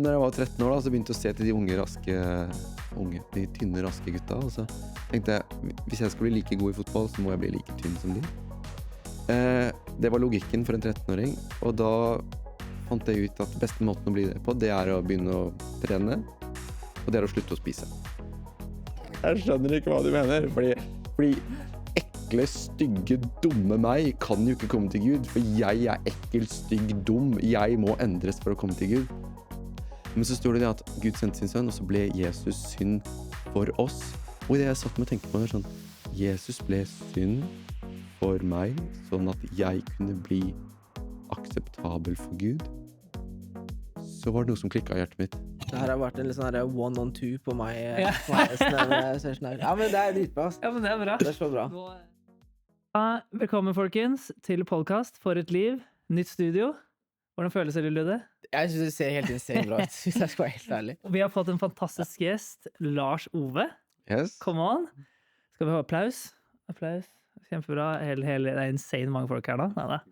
Når jeg var 13 år da, så begynte jeg å se til de de tynne, raske gutta, og så tenkte jeg, hvis jeg skal bli like god i fotball, så må jeg bli like tynn som de. Det var logikken for en 13-åring, og da fant jeg ut at beste måten å bli det på, det å begynne å trene, og det å slutte å spise. Jeg skjønner ikke hva du mener, fordi ekle, stygge, dumme meg kan jo ikke komme til Gud, for jeg ekkel, stygg, dum, jeg må endres for å komme til Gud. Men så står det at Gud sendte sin sønn, og så ble Jesus synd for oss. Og det jeg satt med og tenkte på, sånn, Jesus ble synd for meg, sånn at jeg kunne bli akseptabel for Gud. Så var det noe som klikket i hjertet mitt. Det her har vært en litt sånn her one on two på meg. Ja, men det er dritbra. Ja, men det er bra. Det er så bra. Velkommen, folkens, til podcast For et liv. Nytt studio. Hvordan føles det, Ludde? Jeg synes det ser helt insane bra ut, hvis jeg skal være helt ærlig. Vi har fått en fantastisk gjest, Lars Ove. Yes. Come on. Skal vi ha applaus? Applaus. Kjempebra. Det er insane mange folk her nå. Neida.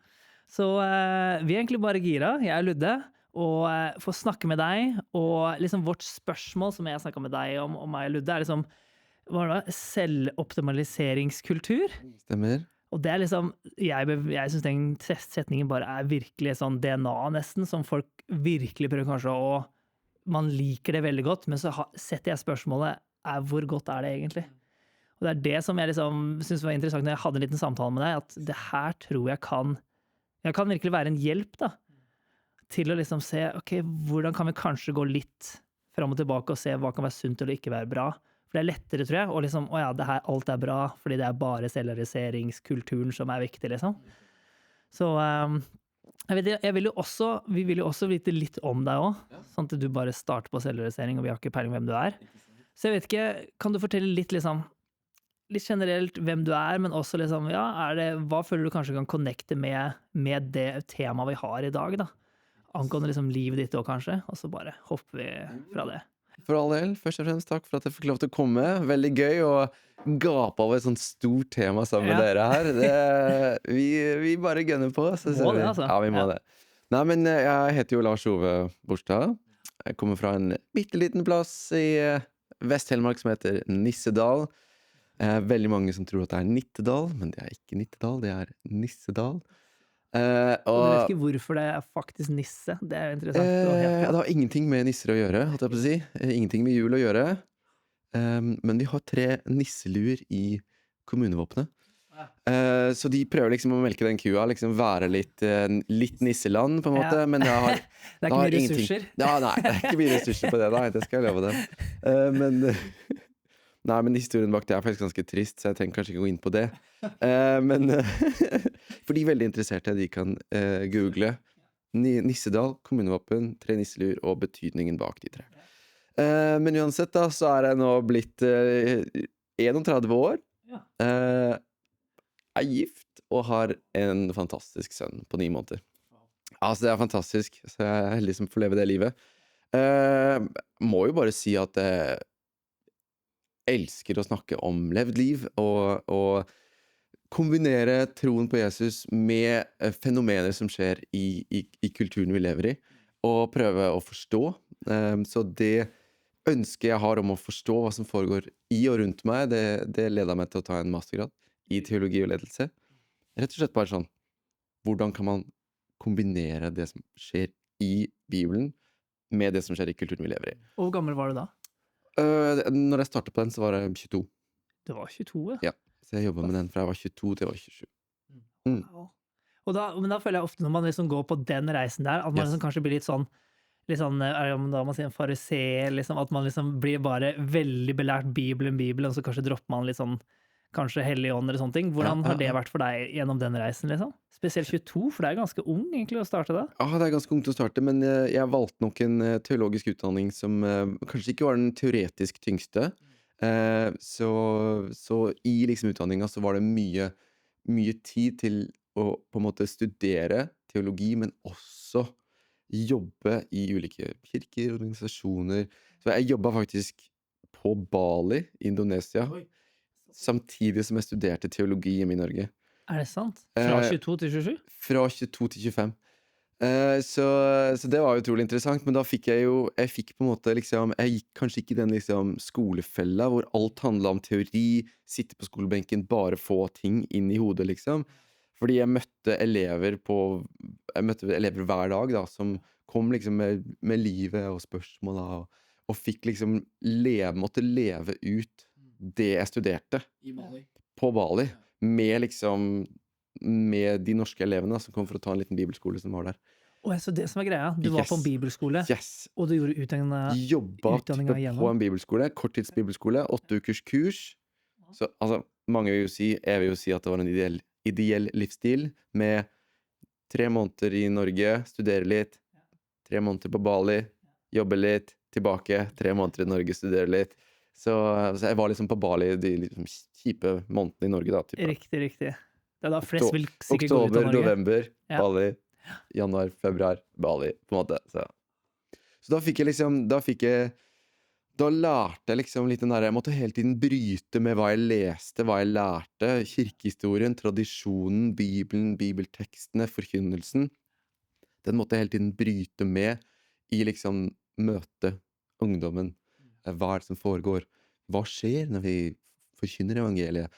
Så vi er egentlig bare gira. Jeg er Ludde. Og få snakke med deg. Og liksom vårt spørsmål som jeg snakket med deg om meg og Ludde, er liksom hva er det? Selvoptimaliseringskultur. Stemmer. Og det er liksom, jeg synes den setningen bare er virkelig sånn DNA nesten, som folk virkelig prøver kanskje å, man liker det veldig godt, men så setter jeg spørsmålet, hvor godt er det egentlig? Og det er det som jeg liksom synes var interessant når jeg hadde en liten samtale med deg, at det her tror jeg kan virkelig være en hjelp da, til å liksom se, ok, hvordan kan vi kanskje gå litt frem og tilbake og se hva kan være sunt eller ikke være bra? For det er lettere, tror jeg, og liksom, det her, alt er bra, fordi det er bare selvrealiseringskulturen som er viktig, liksom. Så, vi vil jo også vite litt om deg også, sånn at du bare starter på selvrealisering, og vi har ikke peiling hvem du er. Så jeg vet ikke, kan du fortelle litt, liksom, litt generelt hvem du er, men også liksom, hva føler du kanskje kan connecte med det temaet vi har i dag, da? Angående liksom livet ditt også, kanskje, og så bare hopper vi fra det. For all del, først og fremst takk for at jeg fikk lov til å komme. Veldig gøy å gape over et sånt stort tema sammen med dere her. Vi bare gønner på. Så må det, altså. Ja, vi må det. Nei, men jeg heter jo Lars Ove Borstad. Jeg kommer fra en bitteliten plass i Vest-Telemark som heter Nissedal. Veldig mange som tror at det er Nittedal, men det er ikke Nittedal, det er Nissedal. Og du vet ikke hvorfor det er faktisk nisse. Det er jo interessant. Det har ingenting med nisser å gjøre, holdt jeg på å si. Ingenting med jul å gjøre. Men vi har 3 nisseluer i kommunevåpenet. Så de prøver liksom å melke den kua, liksom være litt nisseland på en måte, men det har det er ikke mye ressurser. Ja, nei, det er ikke mye ressurser på det, nei, det skal jeg love dem. Men historien bak det er faktisk ganske trist, så jeg trenger kanskje ikke gå inn på det. Men for de veldig interesserte, de kan google Nissedal, kommunevåpen, 3 nisseluer og betydningen bak de 3. Men uansett da, så er jeg nå blitt 31 år, er gift og har en fantastisk sønn på 9 måneder. Altså det er fantastisk, så jeg er heldig som får leve det livet. Må jo bare si at elsker å snakke om levd liv og kombinere troen på Jesus med fenomener som skjer i kulturen vi lever i, og prøve å forstå. Så det ønsket jeg har om å forstå hva som foregår i og rundt meg, det leder meg til å ta en mastergrad i teologi og ledelse. Rett og slett bare sånn, hvordan kan man kombinere det som skjer i Bibelen med det som skjer i kulturen vi lever i? Hvor gammel var du da? Når jeg startet på den, så var jeg 22. Det var 22, ja. Ja, så jeg jobbet med den fra jeg var 22 til jeg var 27. Wow. Men da føler jeg ofte når man liksom går på den reisen der, at man liksom kanskje blir litt sånn, da man sier en fariseer, liksom, at man liksom blir bare veldig belært Bibelen, og så kanskje dropper man litt sånn, kanskje hellige ånd eller sånne ting. Hvordan har det vært for deg gjennom den reisen, liksom? Spesielt 22, for det er ganske ung egentlig å starte da. Ja, det er ganske ungt å starte, men jeg valgte nok en teologisk utdanning som kanskje ikke var den teoretisk tyngste. Så i liksom utdanningen så var det mye tid til å på en måte studere teologi, men også jobbe i ulike kirker, organisasjoner. Så jeg jobbet faktisk på Bali, Indonesia, samtidig som jeg studerte teologi hjemme i Norge. Er det sant? Fra 22 til 27? Fra 22 til 25. Så det var utrolig interessant, men da fikk jeg fikk på en måte liksom, jeg gikk kanskje ikke i den liksom skolefella hvor alt handla om teori, sitte på skolebenken, bare få ting inn i hodet, liksom. Fordi jeg møtte elever hver dag da, som kom liksom med livet og spørsmål da, og fikk liksom måtte leve ut det jeg studerte på Bali, med liksom med de norske elevene da, som kom for å ta en liten bibelskole som var der. Så det som er greia, du var på en Yes. bibelskole, Yes. og du gjorde utdanningen Jobba utdanninga på igjennom. en bibelskole, korttidsbibelskole, 8 ukers kurs. Så altså, jeg vil jo si at det var en ideell livsstil, med 3 måneder i Norge, studere litt, 3 måneder på Bali, jobbe litt, tilbake, 3 måneder i Norge, studere litt. Så jeg var liksom på Bali de liksom kjipe månedene i Norge da, typ. Riktig. Det er da flest vil sikkert gå ut Oktober, av Norge. november, Ja. Bali. Januar, februar, Bali, på en måte. Så da fikk jeg liksom, da lærte jeg liksom litt den der, jeg måtte hele tiden bryte med hva jeg leste, hva jeg lærte, kirkehistorien, tradisjonen, Bibelen, bibeltekstene, forkynnelsen. Den måtte jeg hele tiden bryte med i liksom møte ungdommen. Hva er det som foregår? Hva skjer når vi forkynner evangeliet?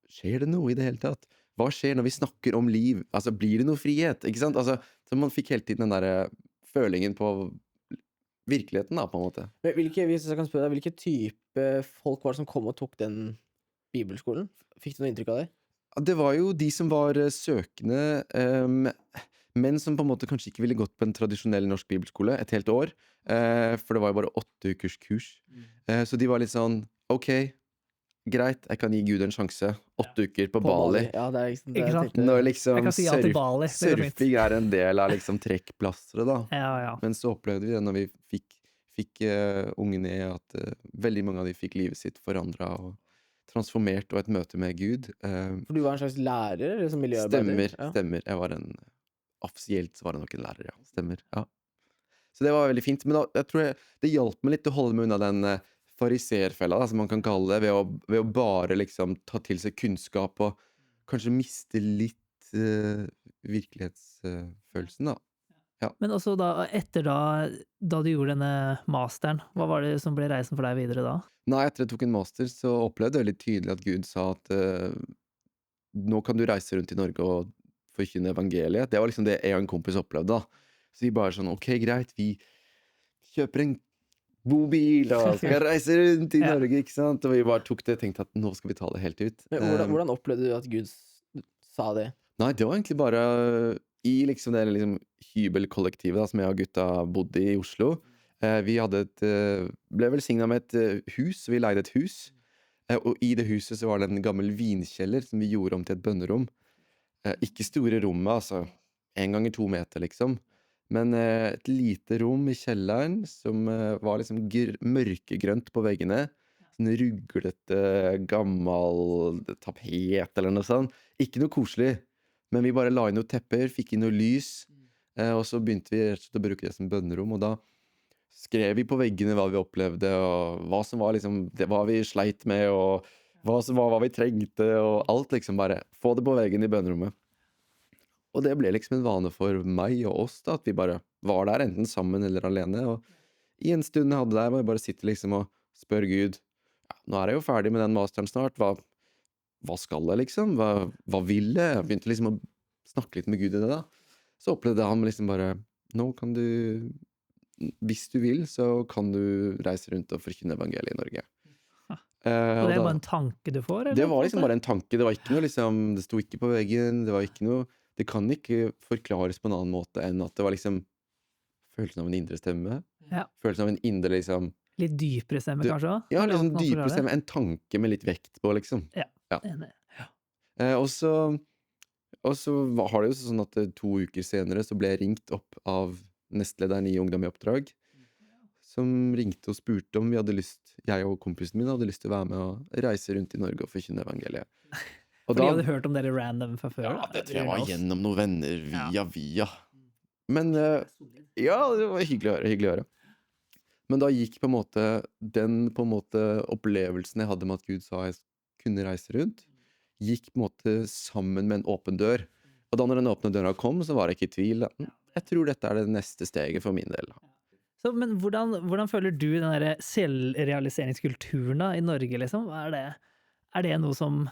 Skjer det noe i det hele tatt? Hva skjer når vi snakker om liv? Altså, blir det noe frihet? Ikke sant? Altså, så man fikk hele tiden den der følingen på virkeligheten da, på en måte. Men hvis jeg kan spørre deg, hvilke type folk var det som kom og tok den bibelskolen? Fikk du noe inntrykk av det? Det var jo de som var søkende, men som på en måte kanskje ikke ville gått på en tradisjonell norsk bibelskole et helt år, for det var jo bare 8 ukers kurs. Så de var litt sånn, ok, greit, jeg kan gi Gud en sjanse. 8 uker på Bali. Ja, det er liksom det Ikke jeg sant? tenkte. Når liksom Jeg kan si ja til Bali, det går fint. surfing er en del av liksom trekkplastret da. Ja. Men så opplevde vi det når vi fikk ungene i at veldig mange av de fikk livet sitt forandret og transformert, og et møte med Gud. For du var en slags lærer, eller som miljøarbeider? Stemmer. Jeg var offisielt så var det nok en lærer, ja. Stemmer, ja. Så det var veldig fint. Men da, jeg tror det hjalp meg litt å holde meg unna den fariserfella, da, som man kan kalle det, ved å bare liksom ta til seg kunnskap og kanskje miste litt virkelighetsfølelsen, da. Men også da, etter da du gjorde denne masteren, hva var det som ble reisen for deg videre da? Nei, etter jeg tok en master, så opplevde jeg veldig tydelig at Gud sa at nå kan du reise rundt i Norge og forkynne evangeliet. Det var liksom det jeg og en kompis opplevde da. Så vi bare sånn, ok, greit, vi kjøper en bobil og skal reise rundt i Norge, ikke sant? Og vi bare tok det og tenkte at nå skal vi ta det helt ut. Men hvordan opplevde du at Gud sa det? Nei, det var egentlig bare i liksom det liksom hybelkollektivet da, som jeg og gutta bodde i Oslo. Vi ble velsignet med et hus, vi leide et hus. Og i det huset så var det en gammel vinkjeller som vi gjorde om til et bønnerom. Ikke store rommet, altså 1 ganger 2 meter liksom. Men et lite rom i kjelleren som var liksom mørkegrønt på veggene. Sånn ruglete, gammel tapet eller noe sånt. Ikke noe koselig, men vi bare la inn noen tepper, fikk inn noe lys, og så begynte vi rett og slett å bruke det som bønnerom, og da skrev vi på veggene hva vi opplevde, og hva som var liksom, hva vi sleit med, og hva vi trengte, og alt liksom bare, få det på veggen i bønnerommet. Og det ble liksom en vane for meg og oss da, at vi bare var der enten sammen eller alene, og i en stund jeg hadde der, var jeg bare sitte liksom og spør Gud, nå er jeg jo ferdig med den masteren snart, hva skal jeg liksom, hva vil jeg? Jeg begynte liksom å snakke litt med Gud i det da. Så opplevde han liksom bare, nå kan du, hvis du vil, så kan du reise rundt og forkynne evangeliet i Norge. Og det er bare en tanke du får? Eller? Det var liksom bare en tanke, det var ikke noe liksom, det sto ikke på veggen, det var ikke noe, det kan ikke forklares på en annen måte enn at det var liksom følelsen av en indre stemme, følelsen av en indre liksom... Litt dypere stemme kanskje også? Ja, liksom dypere stemme, en tanke med litt vekt på liksom. Ja. Og så har det jo sånn at 2 uker senere så ble jeg ringt opp av nestlederen i Ungdom i oppdrag, som ringte og spurte om jeg og kompisen min hadde lyst til å være med og reise rundt i Norge og forkynne evangeliet. Og for de hadde hørt om dere random fra før? Ja, det tror jeg var gjennom noen venner via. Men ja, det var hyggelig å høre. Men da gikk på en måte opplevelsen jeg hadde med at Gud sa jeg kunne reise rundt, gikk på en måte sammen med en åpen dør. Og da når den åpne døra kom, så var jeg ikke i tvil. jeg tror dette det neste steget for min del. Så, men hvordan føler du den der selvrealiseringskulturen da, i Norge, liksom? Er det noe som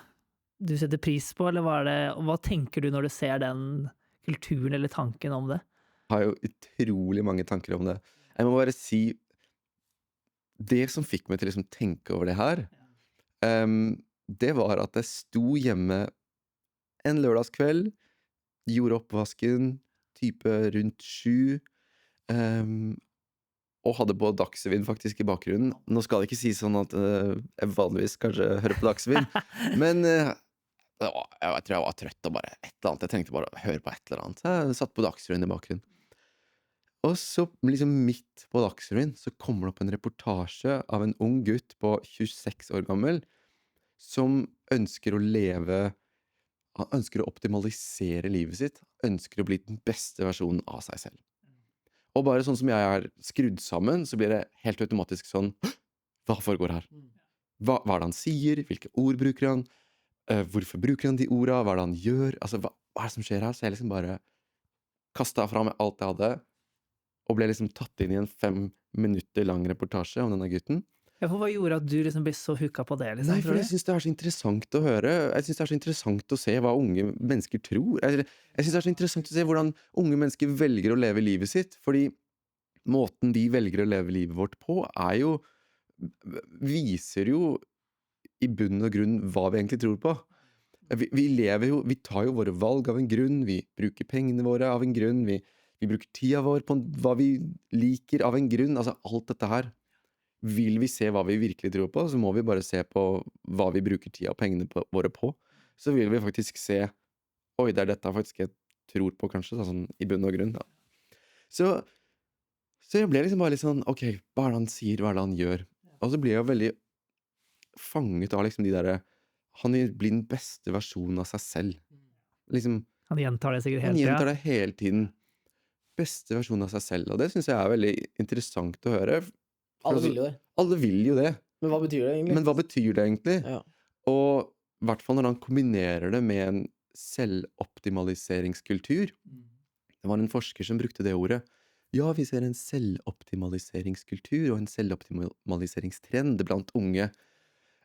du setter pris på, eller hva tenker du når du ser den kulturen eller tanken om det? Jeg har jo utrolig mange tanker om det. Jeg må bare si, det som fikk meg til å liksom tenke over det her, det var at jeg sto hjemme en lørdagskveld, gjorde oppvasken, type rundt 7, og hadde på Dagsrevyen faktisk i bakgrunnen. Nå skal det ikke si sånn at jeg vanligvis kanskje hører på Dagsrevyen, men jeg tror jeg var trøtt og bare et eller annet. Jeg tenkte bare å høre på et eller annet. Jeg satt på Dagsrevyen i bakgrunnen. Og så liksom midt på Dagsrevyen så kommer det opp en reportasje av en ung gutt på 26 år gammel som ønsker å leve, han ønsker å optimalisere livet sitt, ønsker å bli den beste versjonen av seg selv. Og bare sånn som jeg skrudd sammen, så blir det helt automatisk sånn, hva foregår her? Hva det han sier? Hvilke ord bruker han? Hvorfor bruker han de ordene? Hva det han gjør? Altså, hva det som skjer her? Så jeg liksom bare kastet fra meg alt jeg hadde, og ble liksom tatt inn i en 5 minutter lang reportasje om denne gutten. Ja, for hva gjorde at du liksom ble så hooka på det, liksom? Nei, for jeg synes det så interessant å høre. Jeg synes det så interessant å se hva unge mennesker tror. Jeg synes det så interessant å se hvordan unge mennesker velger å leve livet sitt, fordi måten vi velger å leve livet vårt på viser jo i bunn og grunn hva vi egentlig tror på. Vi lever jo, vi tar jo våre valg av en grunn, vi bruker pengene våre av en grunn, vi bruker tida vår på hva vi liker av en grunn, altså alt dette her. Vil vi se hva vi virkelig tror på, så må vi bare se på hva vi bruker tida og pengene våre på. Så vil vi faktisk se, oi, det dette faktisk jeg tror på kanskje, sånn i bunn og grunn. Da. Så jeg ble liksom bare litt sånn, ok, hva det han sier, hva det han gjør? Og så ble jeg veldig fanget av liksom de der, han vil bli den beste versjonen av seg selv. Liksom, Han gjentar det sikkert han hele gjentar tida. det hele tiden. Beste versjonen av seg selv, og det synes jeg veldig interessant å høre. Alle vil jo det. Alle vil jo det. Men hva betyr det egentlig? Men hva betyr det egentlig? Ja. Og i hvert fall når han kombinerer det med en selvoptimaliseringskultur. Det var en forsker som brukte det ordet. Ja, vi ser en selvoptimaliseringskultur og en selvoptimaliseringstrend blant unge,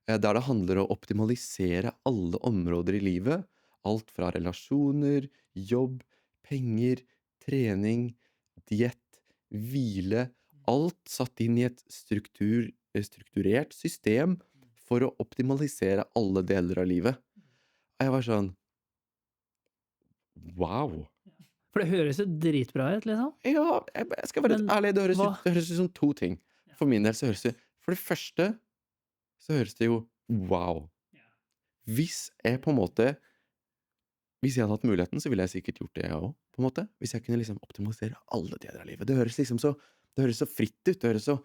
der det handler om å optimalisere alle områder i livet. Alt fra relasjoner, jobb, penger, trening, diett, hvile. Alt satt inn i et strukturert system for å optimalisere alle deler av livet. Og jeg var sånn, wow. For det høres jo dritbra ut, liksom. Ja, jeg skal være Men litt ærlig, det høres ut som 2 ting. For min del så høres det, for det første, så høres det jo, wow. Hvis jeg hadde hatt muligheten, så ville jeg sikkert gjort det jeg også, på en måte. Hvis jeg kunne liksom optimalisere alle deler av livet. Det høres liksom så fritt ut, det høres ut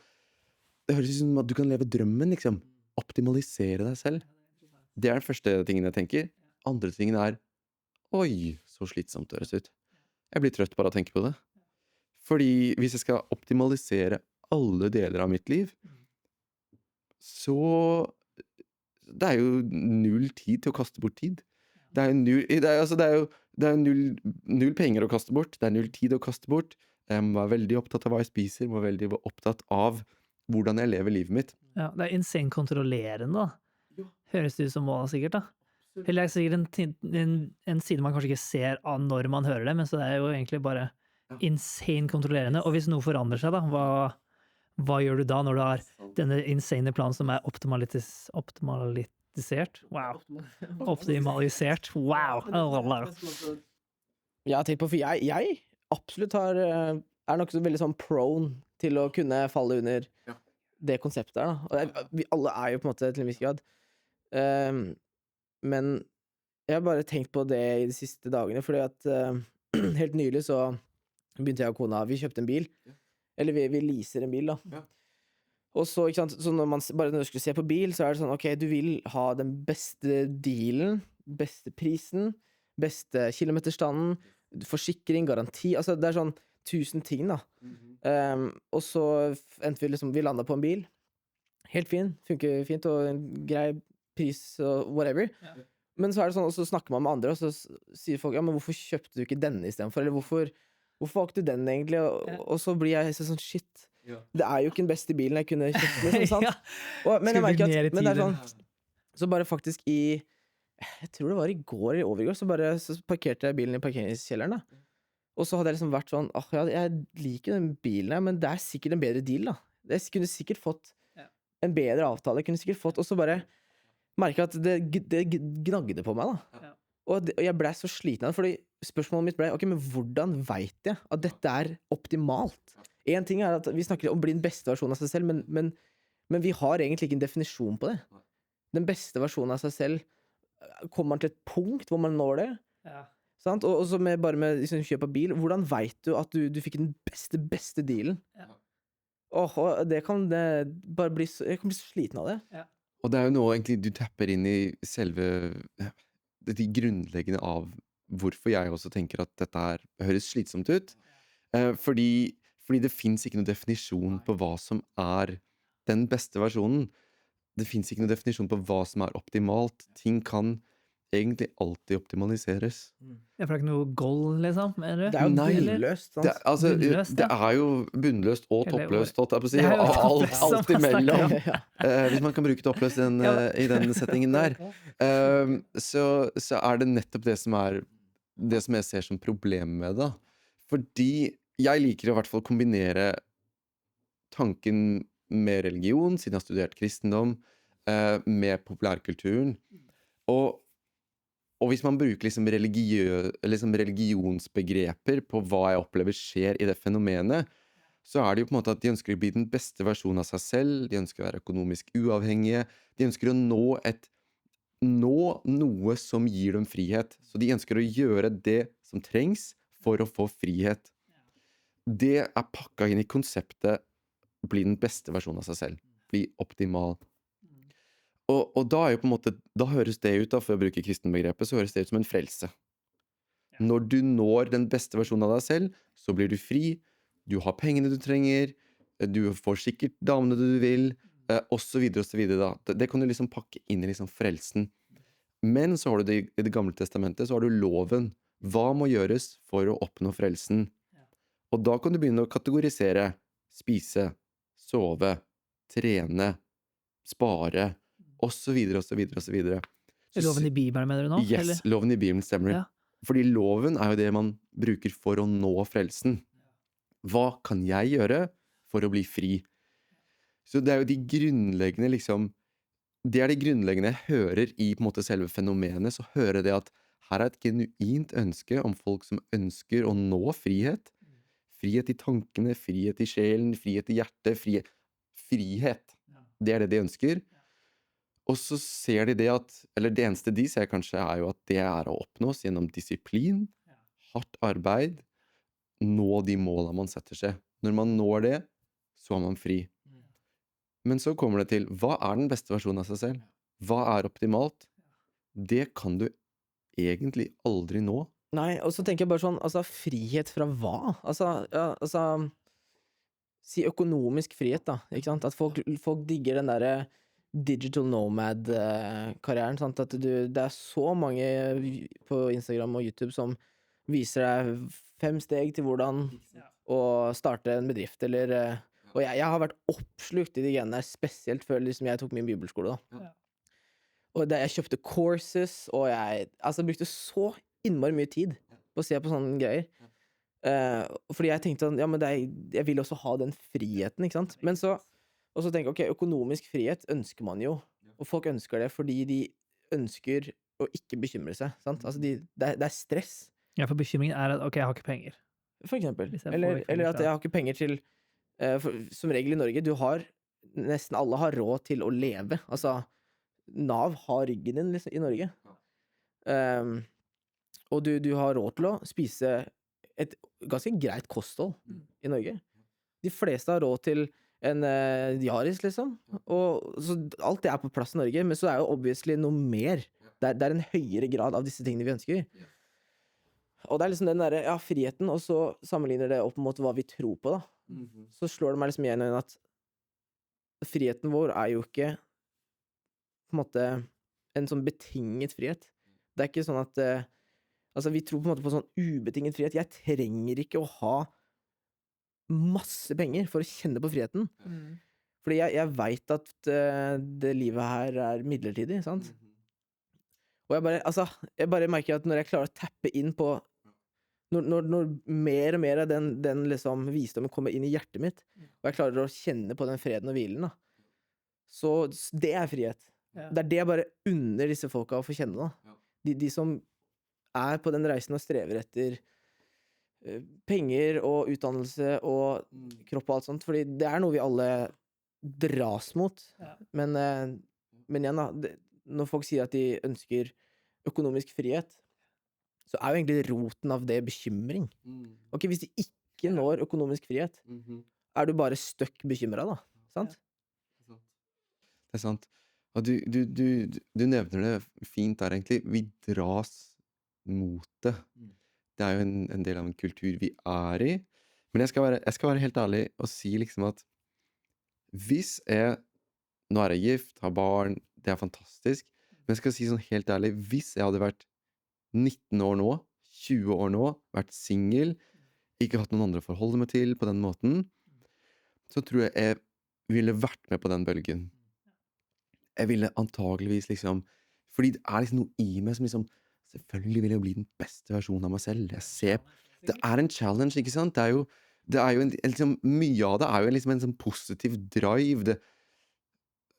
som at du kan leve drømmen, liksom. Optimalisere deg selv. Det den første tingen jeg tenker. Andre tingen oi, så slitsomt det høres ut. Jeg blir trøtt bare av å tenke på det. Fordi hvis jeg skal optimalisere alle deler av mitt liv, så det jo 0 tid til å kaste bort tid. Det jo null penger å kaste bort, det 0 tid å kaste bort. Jeg må være veldig opptatt av hva jeg spiser, må være veldig opptatt av hvordan jeg lever livet mitt. Ja, det insane kontrollerende, da. Høres det ut som mål, sikkert, da. Eller det sikkert en side man kanskje ikke ser av når man hører det, men så det jo egentlig bare insane kontrollerende. Og hvis noe forandrer seg, da, hva gjør du da når du har denne insane planen som optimalisert? Wow. Optimalisert. Wow. Jeg har tenkt på, for jeg absolutt nok så veldig sånn prone til å kunne falle under det konseptet her, da. Og vi alle jo på en måte til en viss grad. Men jeg har bare tenkt på det i de siste dagene, fordi at helt nylig så begynte jeg og kona, vi kjøpte en bil, eller vi leaser en bil, da. Og så, ikke sant, så når du skulle se på bil, så det sånn, ok, du vil ha den beste dealen, beste prisen, beste kilometerstanden, forsikring, garanti, altså det sånn 1000 ting, da. Og så endte vi liksom, vi landet på en bil, helt fin, funker fint, og en grei pris og whatever. Men så det sånn, og så snakker man med andre, og så sier folk, ja, men hvorfor kjøpte du ikke denne i stedet for, eller hvorfor Hvorfor valgte du den egentlig? Ja. Og så blir jeg sånn, shit. Ja. Det er jo ikke den beste bilen jeg kunne kjøpt, liksom, sant? Ja. Men jeg Skulle merker bli mer i men det er tiden. sånn, så bare faktisk jeg tror det var i går eller overgår, så parkerte jeg bilen i parkeringskjelleren da. Og så hadde jeg liksom vært sånn, ja, jeg liker den bilen her, men det er sikkert en bedre deal da. Jeg kunne sikkert fått Ja. en bedre avtale, jeg kunne sikkert fått, og så bare merket jeg at det gnagde på meg da. Ja. Og jeg ble så sliten av det, fordi spørsmålet mitt ble, ok, men hvordan vet jeg at dette er optimalt? En ting er at vi snakker om å bli den beste versjonen av seg selv, men vi har egentlig ikke en definisjon på det. Den beste versjonen av seg selv, kommer man til et punkt hvor man når det? Ja. Sant? Og så bare med liksom, kjøp av bil, hvordan vet du at du fikk den beste dealen? Ja. Og det kan bare bli jeg kan bli så sliten av det. Og det er jo nå egentlig du tapper inn i selve de grunnleggende av hvorfor jeg også tenker at dette her høres slitsomt ut. Fordi det finnes ikke noen definisjon på hva som er den beste versjonen. Det finnes ikke noen definisjon på hva som er optimalt. Ting kan egentlig alltid optimaliseres. Jeg får ikke noe goal, liksom? Mener du? Det er jo Nei. bunnløst, sant? Bunnløst, det ja. er jo bunnløst og Eller- toppløst, holdt jeg på å si. Det er jo og toppløst som alt man snakker imellom. om. Hvis man kan bruke toppløst i den settingen der. Så er det nettopp det som jeg ser som problemet med det. Fordi jeg liker å i hvert fall kombinere tanken med religion, siden jeg har studert kristendom, med populærkulturen. Og hvis man bruker liksom religionsbegreper på hva jeg opplever skjer i det fenomenet, så er det jo på en måte at de ønsker å bli den beste versjonen av seg selv, de ønsker å være økonomisk uavhengige, de ønsker å nå noe som gir dem frihet. Så de ønsker å gjøre det som trengs for å få frihet. Det er pakket inn i konseptet bli den beste versjonen av seg selv. Bli optimal. Og da er jo på en måte, da høres det ut, da, for å bruke kristenbegrepet, så høres det ut som en frelse. Når du når den beste versjonen av deg selv, så blir du fri, du har pengene du trenger, du får sikkert damene du vil, og så videre da. Det kan du liksom pakke inn i liksom frelsen. Men så har du det i det gamle testamentet, så har du loven. Hva må gjøres for å oppnå frelsen? Og da kan du begynne å kategorisere, spise, sove, trene, spare, og så videre, og så videre, og så videre. Loven i Bibelen, mener du nå? Yes, eller? loven i Bibelen stemmer. Ja. Fordi loven er jo det man bruker for å nå frelsen. Hva kan jeg gjøre for å bli fri? Så det er jo de grunnleggende liksom, det er det grunnleggende jeg hører i på en måte selve fenomenet, så hører jeg det at her er et genuint ønske om folk som ønsker å nå frihet. Frihet i tankene, frihet i sjelen, frihet i hjertet, frihet. Det er det de ønsker. Og så ser de det at, eller det eneste de ser kanskje er jo at det er å oppnås gjennom disiplin, hardt arbeid, nå de målene man setter seg. Når man når det, så er man fri. Men så kommer det til, hva er den beste versjonen av seg selv? Hva er optimalt? Det kan du egentlig aldri nå. Nei, og så tenker jeg bare sånn, altså, frihet fra hva? Altså, si økonomisk frihet da, ikke sant? At folk digger den der digital nomad-karrieren, sant? At det er så mange på Instagram og YouTube som viser deg 5 steg til hvordan å starte en bedrift, eller og jeg har vært oppslukt i de genene der, spesielt før liksom jeg tok min bibelskole da. Og jeg kjøpte courses, og jeg brukte så innmari mye tid på å se på sånne greier. Fordi jeg tenkte ja, men jeg vil også ha den friheten, ikke sant? Men så og så tenker jeg, ok, økonomisk frihet ønsker man jo, og folk ønsker det fordi de ønsker å ikke bekymre seg, sant? Altså det er stress, Ja, for bekymringen er at ok, jeg har ikke penger. for eksempel. Hvis jeg får Eller ikke penger at fra- jeg har ikke penger til, som regel i Norge, nesten alle har råd til å leve. Altså, Nav har ryggen din liksom, i Norge. Og du har råd til å spise et ganske greit kosthold i Norge. De fleste har råd til en Yaris, liksom. Og så alt det er på plass i Norge, men så er jo obviously noe mer. Det er en høyere grad av disse tingene vi ønsker. Og det er liksom den der, ja, friheten, og så sammenligner det opp mot hva vi tror på, da. Så slår det meg liksom igjen at friheten vår er jo ikke på en måte en sånn betinget frihet. Det er ikke sånn at Altså, vi tror på en måte på sånn ubetinget frihet. Jeg trenger ikke å ha masse penger for å kjenne på friheten. Fordi jeg vet at det livet her er midlertidig, sant? Og jeg bare merker at når jeg klarer å tappe inn på når mer og mer av den liksom visdommen kommer inn i hjertet mitt, og jeg klarer å kjenne på den freden og hvilen, da, så det er frihet. Ja. Det er det jeg bare unner disse folka å få kjenne, da. De som er på den reisen og strever etter penger og utdannelse og kropp og alt sånt, fordi det er noe vi alle dras mot. Ja. Men igjen da, når folk sier at de ønsker økonomisk frihet, så er jo egentlig roten av det bekymring. Ok, hvis de ikke når økonomisk frihet, er du bare støkk bekymret da, sant? Det er sant. Og du nevner det fint der, egentlig. Vi dras mot det. Det er jo en del av en kultur vi er i. Men jeg skal være helt ærlig og si liksom at hvis nå er jeg gift, har barn, det er fantastisk, men jeg skal si sånn helt ærlig, hvis jeg hadde vært 19 år nå, 20 år nå, vært single, ikke hatt noen andre å forholde meg til på den måten, så tror jeg ville vært med på den bølgen. Jeg ville antageligvis liksom, fordi det er liksom noe i meg som liksom, selvfølgelig vil jeg bli den beste versjonen av meg selv. Det er en challenge, ikke sant? Det er jo liksom, mye av det er jo liksom en sånn positiv drive.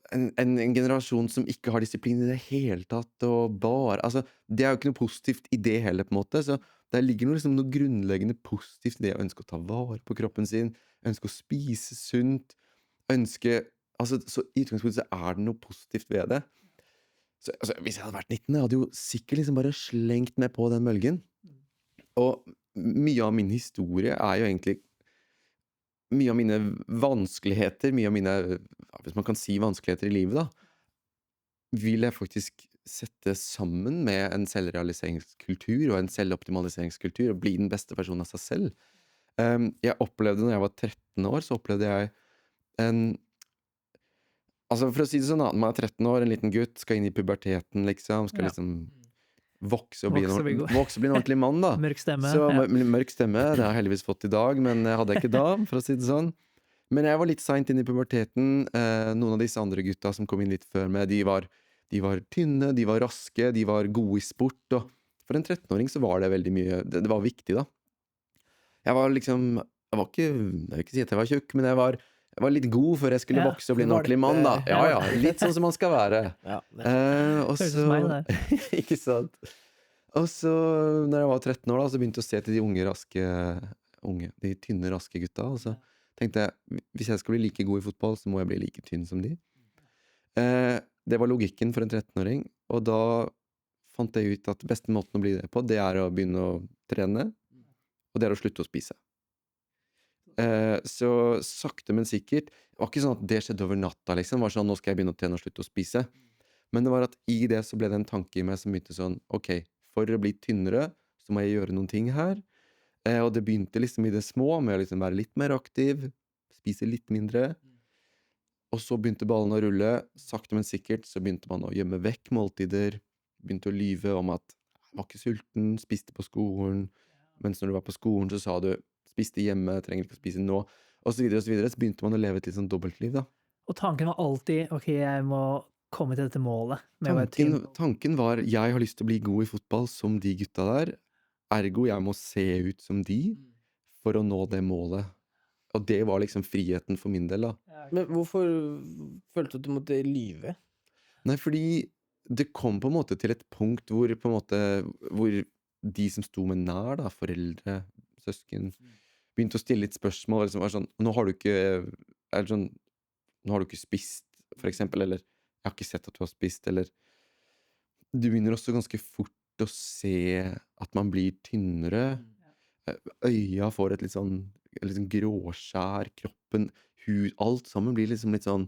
En generasjon som ikke har disiplin i det hele tatt, og bare, altså, det er jo ikke noe positivt i det heller, på en måte, så der ligger noe grunnleggende positivt i det å ønske å ta vare på kroppen sin, ønske å spise sunt, så i utgangspunktet så er det noe positivt ved det. Så altså, hvis jeg hadde vært 19, jeg hadde jo sikkert liksom bare slengt meg på den bølgen. Og mye av min historie er jo egentlig mye av mine vanskeligheter, mye av mine, hvis man kan si vanskeligheter i livet da, vil jeg faktisk sette sammen med en selvrealiseringskultur og en selvoptimaliseringskultur og bli den beste versjonen av seg selv. Jeg opplevde, når jeg var 13 år, så opplevde jeg altså for å si det sånn, når man er 13 år, en liten gutt, skal inn i puberteten liksom, skal liksom vokse og bli en ordentlig mann da. Mørk stemme. Så mørk stemme, det har jeg heldigvis fått i dag, men jeg hadde ikke da, for å si det sånn. Men jeg var litt sent inn i puberteten. Noen av disse andre gutta som kom inn litt før meg, de var tynne, de var raske, de var gode i sport, og for en 13-åring så var det veldig mye, det var viktig da. Jeg vil ikke si at jeg var tjukk, men jeg var litt god før jeg skulle vokse og bli en ordentlig mann da. Ja, litt sånn som man skal være. Og så, ikke sant? Og så, når jeg var 13 år da, så begynte jeg å se til de de tynne, raske gutta, og så tenkte jeg, hvis jeg skal bli like god i fotball, så må jeg bli like tynn som de. Det var logikken for en 13-åring, og da fant jeg ut at beste måten å bli det på, det er å begynne å trene, og det er å slutte å spise. Så sakte, men sikkert, det var ikke sånn at det skjedde over natta, liksom, det var sånn, nå skal jeg begynne å trene og slutte å spise. Men det var at i det så ble det en tanke i meg som begynte sånn, ok, for å bli tynnere, så må jeg gjøre noen ting her. Og det begynte liksom i det små, med å liksom være litt mer aktiv, spise litt mindre. Og så begynte ballen å rulle, sakte, men sikkert, så begynte man å gjemme vekk måltider, begynte å lyve om at jeg var ikke sulten, spiste på skolen, mens når du var på skolen så sa du, spiste hjemme, trenger ikke å spise nå, og så videre, så begynte man å leve et litt sånn dobbeltliv da. Og tanken var alltid, ok, jeg må komme til dette målet. Tanken var, jeg har lyst til å bli god i fotball som de gutta der, ergo jeg må se ut som de, for å nå det målet. Og det var liksom friheten for min del da. Men hvorfor følte du at du måtte lyve? Nei, fordi det kom på en måte til et punkt hvor de som sto med nær da, foreldre, søsken, begynte å stille litt spørsmål, liksom var sånn, nå har du ikke spist, for eksempel, eller jeg har ikke sett at du har spist, eller du begynner også ganske fort å se at man blir tynnere, øya får et litt sånn gråskjær, kroppen, alt sammen blir liksom litt sånn,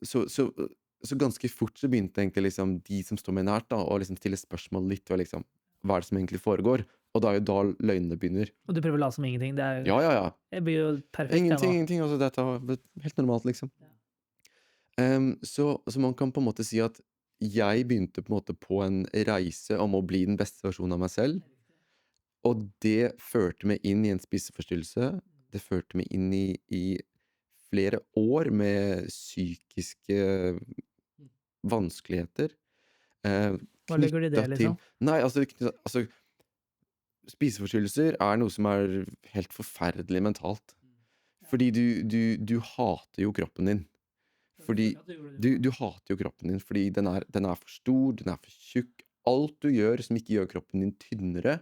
så ganske fort så begynte egentlig liksom de som står med nært da, å liksom stille spørsmål litt, og liksom, hva er det som egentlig foregår? Og da er jo da løgnene begynner. Og du prøver å late som ingenting. Det er jo, ja. Det blir jo perfekt. Ingenting, altså dette var helt normalt, liksom. Så man kan på en måte si at jeg begynte på en måte på en reise om å bli den beste versjonen av meg selv, og det førte meg inn i en spiseforstyrrelse. Det førte meg inn i flere år med psykiske vanskeligheter, Hva legger du i det, knytta til liksom? Nei, altså spiseforstyrrelser er noe som er helt forferdelig mentalt. Fordi du hater jo kroppen din. Fordi du hater jo kroppen din fordi den er for stor, den er for tjukk. Alt du gjør som ikke gjør kroppen din tynnere,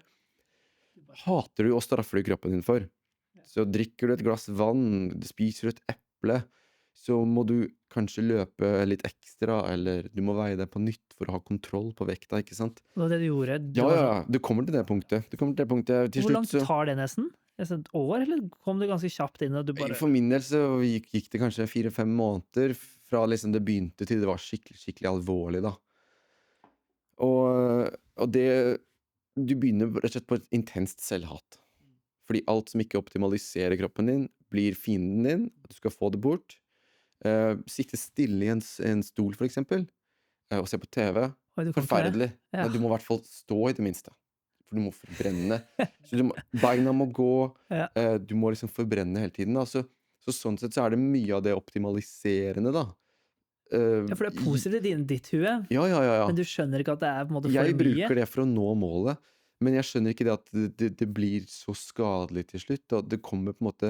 hater du og straffer du kroppen din for. Så drikker du et glass vann, spiser du et eple, så må du kanskje løpe litt ekstra, eller du må veie deg på nytt for å ha kontroll på vekta, ikke sant? Det var det du gjorde. Det Ja, var ja, sånn, ja, du kommer til det punktet. Du kommer til det punktet. Til hvor slutt langt så tar det nesten? Et år, eller kom det ganske kjapt inn, og du bare For min del så gikk det kanskje 4-5 måneder fra liksom det begynte til det var skikkelig, skikkelig alvorlig, da. Og det Du begynner rett og slett på et intenst selvhat. Fordi alt som ikke optimaliserer kroppen din, blir fienden din. Du skal få det bort. Sitte stille i en stol, for eksempel, og se på TV. Oi, du kom til det. Forferdelig. Ja. Men du må i hvert fall stå i det minste. For du må forbrenne. Så beina må gå. Ja. Du må liksom forbrenne hele tiden. Da. Så sånn sett så er det mye av det optimaliserende, da. Ja, for det er positivt i ditt hue, Ja. men du skjønner ikke at det er på en måte for Jeg mye. bruker det for å nå målet, men jeg skjønner ikke det at det blir så skadelig til slutt, og det kommer på en måte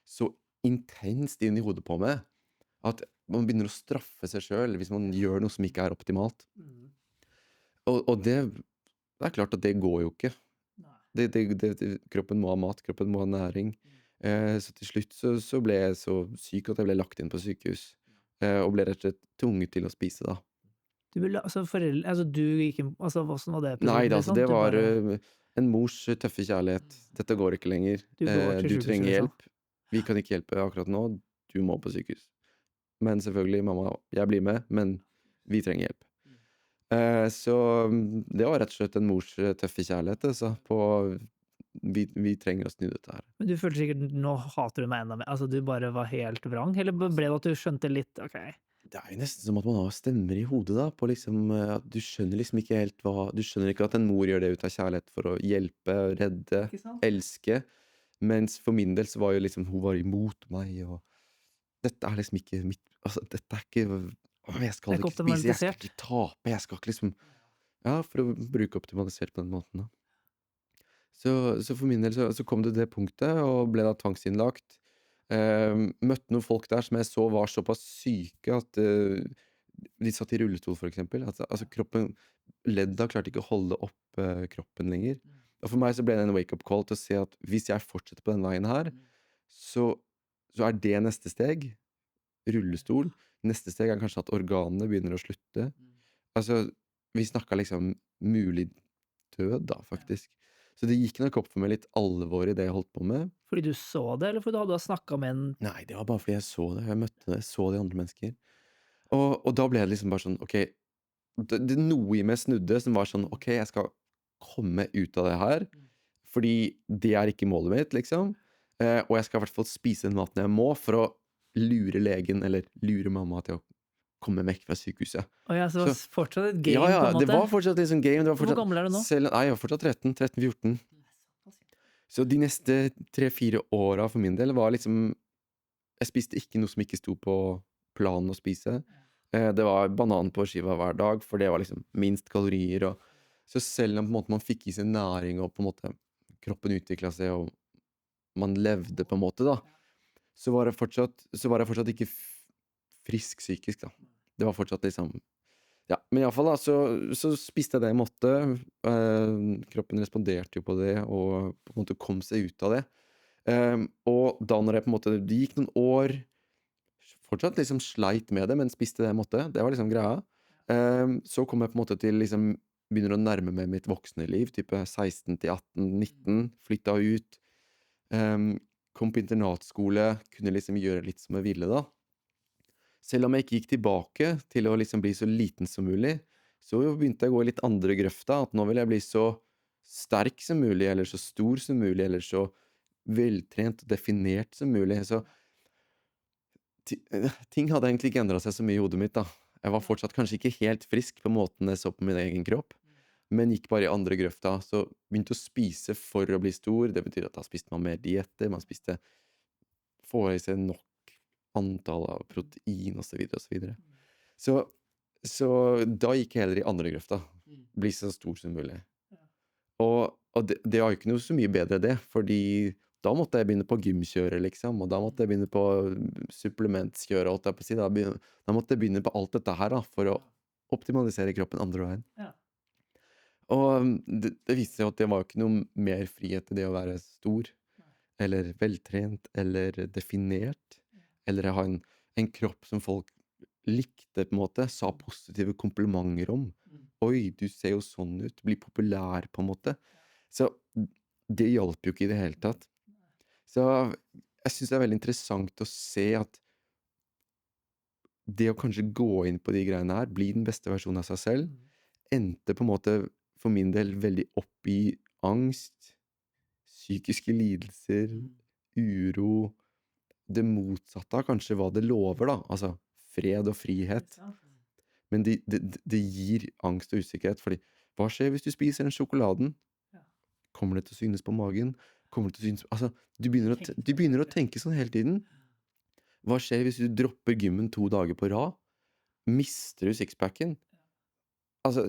så intenst inn i hodet på meg, at man begynner å straffe seg selv hvis man gjør noe som ikke er optimalt. Og det er klart at det går jo ikke. Kroppen må ha mat, kroppen må ha næring. Så til slutt så ble jeg så syk at jeg ble lagt inn på sykehus, og ble rett og slett tvunget til å spise, da. Du ville, altså du gikk inn, altså hvordan var det? Nei, episoden, altså, liksom? det Du var bare- en mors tøffe kjærlighet. Dette går ikke lenger. Du går til Du sykehus, trenger liksom. hjelp. Vi kan ikke hjelpe akkurat nå. Du må på sykehus. Men selvfølgelig, mamma, jeg blir med, men vi trenger hjelp. Så det var rett og slett en mors tøffe kjærlighet, altså, vi trenger å snu dette her. Men du følte sikkert, nå hater du meg enda mer, altså du bare var helt vrang, eller ble det at du skjønte litt, ok, Det er jo nesten som at man har stemmer i hodet, da, på liksom at du skjønner liksom ikke helt Du skjønner ikke at en mor gjør det ut av kjærlighet for å hjelpe, redde, ikke sant? elske. Mens for min del så var jo liksom hun var imot meg, og dette er liksom ikke mitt dette er ikke jeg skal Det er ikke ikke spise, jeg skal optimalisert. ikke tape, jeg skal ikke liksom Ja, for å bruke optimalisert på den måten, da. Så for min del så kom det til det punktet, og ble da tvangsinnlagt. Møtte noen folk der som jeg så var såpass syke at de satt i rullestol, for eksempel. Altså kroppen Ledda klarte ikke å holde opp kroppen lenger. Og for meg så ble det en wake-up call til å se at hvis jeg fortsetter på den veien her, så er det neste steg. Rullestol. Neste steg er kanskje at organene begynner å slutte. Altså, vi snakka liksom mulig død, da, faktisk. Så det gikk nok opp for meg litt alvor i det jeg holdt på med. Fordi du så det, eller fordi du hadde snakket med en, Nei, det var bare fordi jeg så det. Jeg møtte det, jeg så de andre mennesker. Og da ble det liksom bare sånn, ok, det noe i meg snudde som var sånn, ok, jeg skal komme ut av det her, fordi det er ikke målet mitt, liksom. Og jeg skal i hvert fall spise den maten jeg må for å lure legen, eller lure mamma til å komme vekk fra sykehuset. og ja, så det var fortsatt et game Ja, på en måte. det var fortsatt liksom game. Det var Hvor fortsatt, gammel er du nå? Nei, jeg var fortsatt 13-14. Så de neste 3-4 åra for min del var liksom Jeg spiste ikke noe som ikke sto på planen å spise. Det var banan på skiva hver dag, for det var liksom minst kalorier. Så selv om på en måte man fikk i seg næring, og på en måte kroppen utvikla seg, og man levde på en måte, da, så var jeg fortsatt ikke frisk psykisk, da. Det var fortsatt liksom Ja, men iallfall, da, så spiste jeg det jeg måtte. Kroppen responderte jo på det, og på en måte kom seg ut av det. Og da når jeg på en måte Det gikk noen år, fortsatt liksom sleit med det, men spiste det jeg måtte. Det var liksom greia. Så kom jeg på en måte til liksom begynner å nærme meg mitt voksne liv, type 16 til 18-19. Flytta ut. Kom på internatskole, kunne liksom gjøre litt som jeg ville, da. Selv om jeg ikke gikk tilbake til å liksom bli så liten som mulig, så begynte jeg å gå i litt andre grøfta, at nå vil jeg bli så sterk som mulig, eller så stor som mulig, eller så veltrent og definert som mulig. Så ting hadde egentlig ikke endret seg så mye i hodet mitt, da. Jeg var fortsatt kanskje ikke helt frisk på måten jeg så på min egen kropp, men gikk bare i andre grøfta. Så begynte å spise for å bli stor. Det betyr at da spiste man mer dietter, man spiste får i seg nok antall av protein og så videre og så videre. Så da gikk jeg heller i andre grøfta. Bli så stor som mulig. Og det var jo ikke noe så mye bedre det, fordi da måtte jeg begynne på gymkjøre, liksom, og da måtte jeg begynne på supplementskjøre, holdt jeg på å si. Da måtte jeg begynne på alt dette her da, for å optimalisere kroppen andre veien. Ja. Og det viste seg at det var jo ikke noe mer frihet til det å være stor, eller veltrent, eller definert, eller ha en kropp som folk likte på en måte, sa positive komplimenter om. Oi, du ser jo sånn ut, bli populær på en måte. Så det hjalp jo ikke i det hele tatt. Så jeg synes det er veldig interessant å se at det å kanskje gå inn på de greiene her, bli den beste versjonen av seg selv, endte på en måte for min del veldig opp i angst, psykiske lidelser, uro, det motsatte av kanskje hva det lover da, altså fred og frihet. Men det gir angst og usikkerhet, fordi hva skjer hvis du spiser den sjokoladen? Kommer det til å synes på magen? Kommer det til å synes... Altså, du begynner å tenke sånn hele tiden. Hva skjer hvis du dropper gymmen 2 dager på rad? Mister du sixpacken? Altså,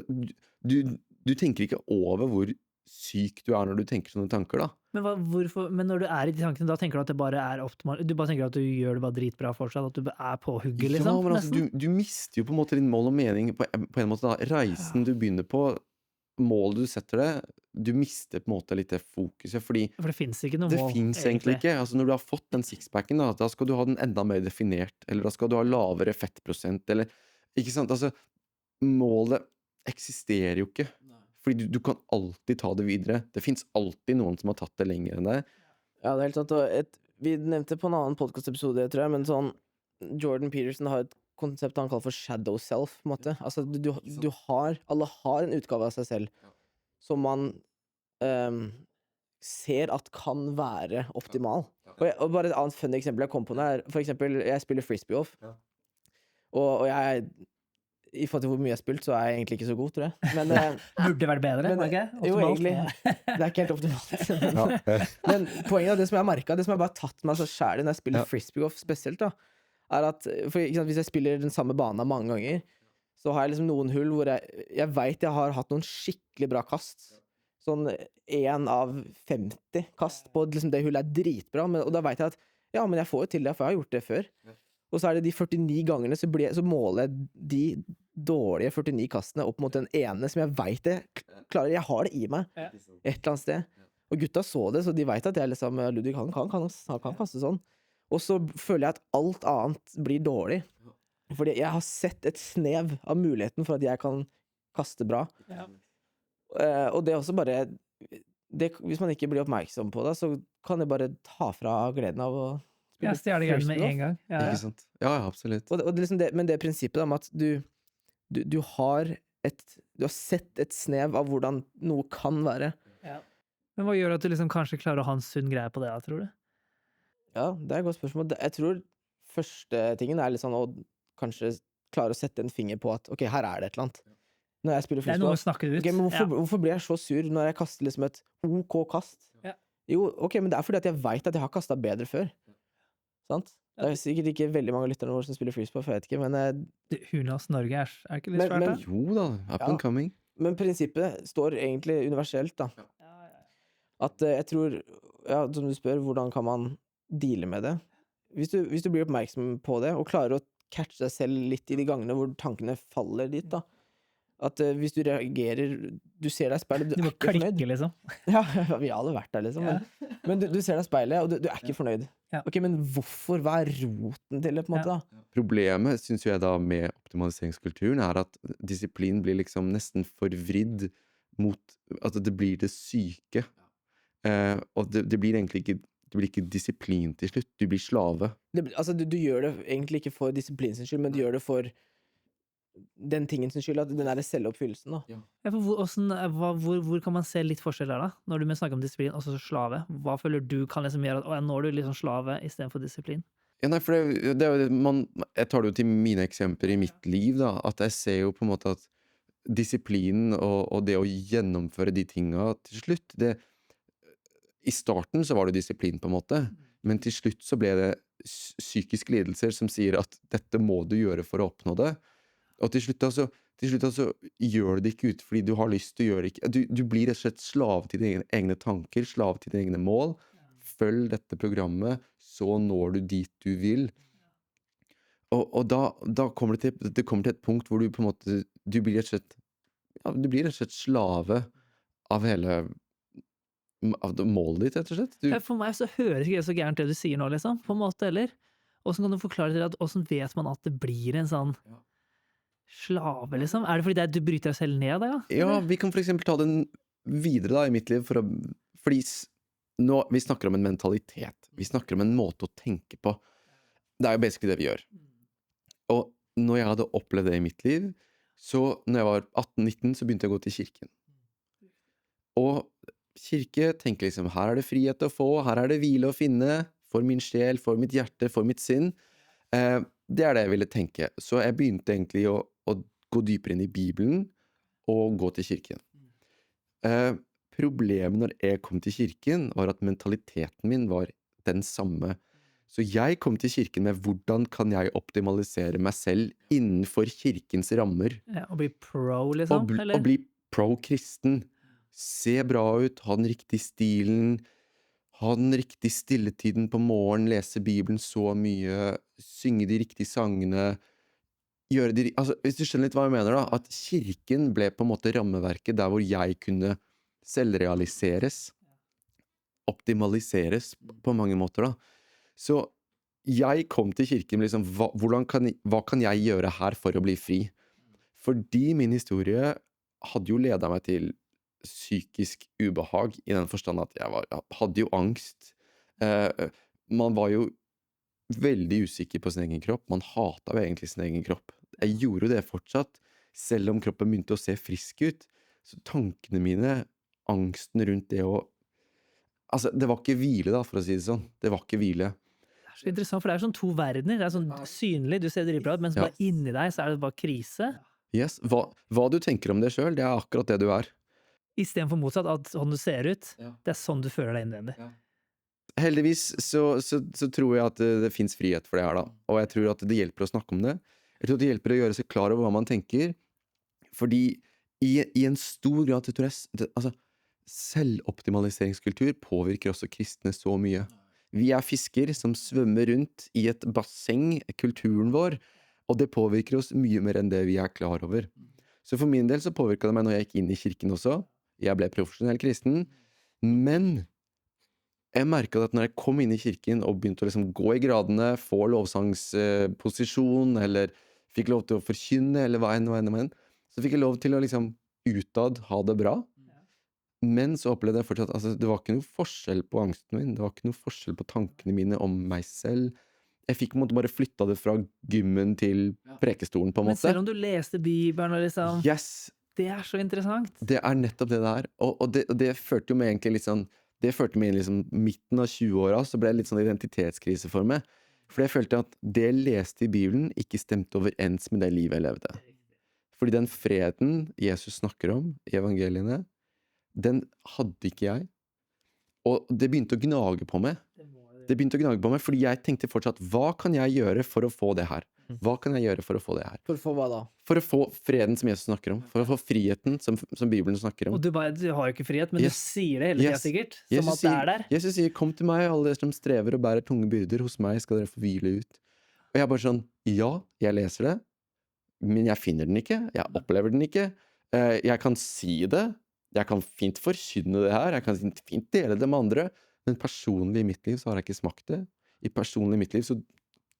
du tenker ikke over hvor syk du er når du tenker sånne tanker da. Men når du er i de tankene, da tenker du at det bare er optimalt? Du bare tenker at du gjør det bare dritbra fortsatt, at du er på hugget, liksom? Ja, men altså, du mister jo på en måte din mål og mening på en måte da. Reisen du begynner på, målet du setter det, du mister på en måte litt det fokuset, fordi For det finnes ikke noe mål, det finnes egentlig ikke. Altså, når du har fått den sixpacken, da skal du ha den enda mer definert, eller da skal du ha lavere fettprosent, eller, ikke sant? Altså, målet eksisterer jo ikke. Fordi du kan alltid ta det videre. Det finnes alltid noen som har tatt det lenger enn deg. Ja, det er helt sant. Og vi nevnte på en annen podcast-episode, tror jeg, men sånn Jordan Peterson har et konsept han kaller for shadow self, på en måte. Altså, alle har en utgave av seg selv som man ser at kan være optimal. Og bare et annet funny eksempel jeg kom på nå er, for eksempel, jeg spiller frisbee-golf, og jeg i forhold til hvor mye jeg har spilt, så er jeg egentlig ikke så god, tror jeg. Men, burde vært bedre, ikke? Jo, egentlig. Det er ikke helt optimalt. Men poenget av det som jeg har merket, det som jeg bare har tatt meg så skjærlig når jeg spiller frisbee-golf spesielt, da, er at for, ikke sant, hvis jeg spiller den samme banen mange ganger, så har jeg liksom noen hull hvor jeg vet jeg har hatt noen skikkelig bra kast. Sånn 1 av 50 kast på liksom, det hullet er dritbra, og da vet jeg at ja, men jeg får jo til det, for jeg har gjort det før. Og så er det de 49 gangene så måler jeg de dårlige 49 kastene opp mot den ene som jeg vet jeg klarer. Jeg har det i meg et eller annet sted. Og gutta så det, så de vet at jeg liksom, Ludvig han kan kaste sånn. Og så føler jeg at alt annet blir dårlig. Fordi jeg har sett et snev av muligheten for at jeg kan kaste bra. Og det er også bare hvis man ikke blir oppmerksom på det, så kan det bare ta fra gleden av å Jeg stjeler gleden med en gang. Ikke sant? Ja, absolutt. Og det, liksom men det prinsippet om at du har sett et snev av hvordan noe kan være. Men hva gjør at du liksom kanskje klarer å ha en sunn greie på det, tror du? Ja, det er et godt spørsmål. Jeg tror første tingen er litt sånn å kanskje klare å sette en finger på at ok, her er det et eller annet. Når jeg spiller det er noe å snakke ut. Okay, men hvorfor blir jeg så sur når jeg kaster liksom et OK kast? Jo, ok, men det er fordi at jeg vet at jeg har kastet bedre før. Sant? Det er sikkert ikke veldig mange lytterne våre som spiller freestyle, for jeg vet ikke, men Hunas Norge er ikke litt svært, da? Jo da, up and coming. Men prinsippet står egentlig universelt, da. At jeg tror, som du spør, hvordan kan man deale med det? Hvis du blir oppmerksom på det, og klarer å catche deg selv litt i de gangene hvor tankene faller dit, da. At hvis du reagerer, du ser deg i speilet, du er ikke fornøyd. Klikke, liksom. Ja, vi har alle vært der, liksom. Men du ser deg i speilet, og du er ikke fornøyd. Ok, men hvorfor? Hva er roten til det, på en måte, da? Problemet, synes jeg da, med optimaliseringskulturen, er at disiplin blir liksom nesten forvridd mot at det blir det syke. Og det blir egentlig ikke det blir ikke disiplin til slutt, du blir slave. Du gjør det egentlig ikke for disiplin sin skyld, men du gjør det for den tingen sin skyld, at den er selvoppfyllelsen, da. Hvor kan man se litt forskjell der, da? Når du snakker om disiplin, og så slave. Hva føler du kan liksom gjøre at nå er du litt sånn slave i stedet for disiplin? Ja, nei, for det er jo jeg tar det jo til mine eksempler i mitt liv, da, at jeg ser jo på en måte at disiplinen og det å gjennomføre de tinga til slutt I starten så var det disiplin, på en måte, men til slutt så ble det psykiske lidelser som sier at dette må du gjøre for å oppnå det. Og til slutt altså gjør du det ikke ut fordi du har lyst til å gjøre det ikke. Du blir rett og slett slave til dine egne tanker, slave til dine egne mål. Følg dette programmet, så når du dit du vil. Og da kommer det kommer til et punkt hvor du på en måte du blir rett og slett slave av hele av målet ditt, rett og slett. For meg så høres ikke det så gærent det du sier nå, liksom, på en måte heller. Hvordan kan du forklare til at hvordan vet man at det blir en sånn slave, liksom? Er det fordi du bryter deg selv ned da, ja? Ja, vi kan for eksempel ta den videre da i mitt liv, fordi nå, vi snakker om en mentalitet, vi snakker om en måte å tenke på. Det er jo basically det vi gjør. Og når jeg hadde opplevd det i mitt liv, så når jeg var 18-19, så begynte jeg å gå til kirken. Og kirke tenker liksom, her er det frihet å få, her er det hvile å finne, for min sjel, for mitt hjerte, for mitt sinn. Det er det jeg ville tenke. Så jeg begynte egentlig å gå dypere inn i Bibelen, og gå til kirken. Problemet når jeg kom til kirken, var at mentaliteten min var den samme. Så jeg kom til kirken med hvordan kan jeg optimalisere meg selv innenfor kirkens rammer. Ja, og bli pro, liksom? Og bli pro-kristen. Se bra ut, ha den riktige stilen, ha den riktige stilletiden på morgen, lese Bibelen så mye, synge de riktige sangene, altså, hvis du skjønner litt hva jeg mener da, at kirken ble på en måte rammeverket der hvor jeg kunne selvrealiseres, optimaliseres på mange måter da. Så jeg kom til kirken med liksom, hva kan jeg gjøre her for å bli fri? Fordi min historie hadde jo ledet meg til psykisk ubehag, i den forstand at jeg hadde jo angst. Man var jo veldig usikker på sin egen kropp. Man hatet jo egentlig sin egen kropp. Jeg gjorde det fortsatt, selv om kroppen begynte å se frisk ut. Så tankene mine, angsten rundt det altså, det var ikke hvile da, for å si det sånn. Det var ikke hvile. Det er så interessant, for det er sånn to verdener. Det er sånn synlig, du ser dritbra ut, men så bare inni deg så er det bare krise. Yes, hva du tenker om det selv, det er akkurat det du er. I stedet for motsatt, at sånn du ser ut, det er sånn du føler deg innvendig. Heldigvis så tror jeg at det finnes frihet for det her da, og jeg tror at det hjelper å snakke om det. Jeg tror at det hjelper å gjøre seg klar over hva man tenker, fordi i en stor grad, tror jeg, altså, selvoptimaliseringskultur påvirker også kristne så mye. Vi er fisker som svømmer rundt i et basseng, kulturen vår, og det påvirker oss mye mer enn det vi er klar over. Så for min del så påvirket det meg når jeg gikk inn i kirken også. Jeg ble profesjonell kristen, men jeg merket at når jeg kom inn i kirken og begynte å liksom gå i gradene, få lovsangsposisjon, eller fikk lov til å forkynne, eller hva enn, så fikk jeg lov til å liksom utad ha det bra. Men så opplevde jeg fortsatt, altså det var ikke noe forskjell på angsten min, det var ikke noe forskjell på tankene mine om meg selv. Jeg fikk på en måte bare flyttet det fra gymmen til prekestolen, på en måte. Men selv om du leste Bibelen og liksom... Yes! Det er så interessant. Det er nettopp det der. Og det førte jo meg egentlig litt sånn, det førte meg inn liksom midten av 20-åra, så ble det litt sånn identitetskrise for meg. For jeg følte at det jeg leste i Bibelen ikke stemte overens med det livet jeg levde. Fordi den freden Jesus snakker om i evangeliene, den hadde ikke jeg. Og det begynte å gnage på meg. Det begynte å gnage på meg, fordi jeg tenkte fortsatt, hva kan jeg gjøre for å få det her? Hva kan jeg gjøre for å få det her? For å få hva da? For å få freden som Jesus snakker om. For å få friheten som Bibelen snakker om. Og du har jo ikke frihet, men du sier det hele tiden sikkert. Som at det er der. Jesus sier, kom til meg, alle dere som strever og bærer tunge byrder. Hos meg skal dere få hvile ut. Og jeg er bare sånn, ja, jeg leser det, men jeg finner den ikke. Jeg opplever den ikke. Jeg kan si det. Jeg kan fint forkynne det her. Jeg kan fint dele det med andre. Men personlig i mitt liv så har jeg ikke smakt det. I personlig i mitt liv så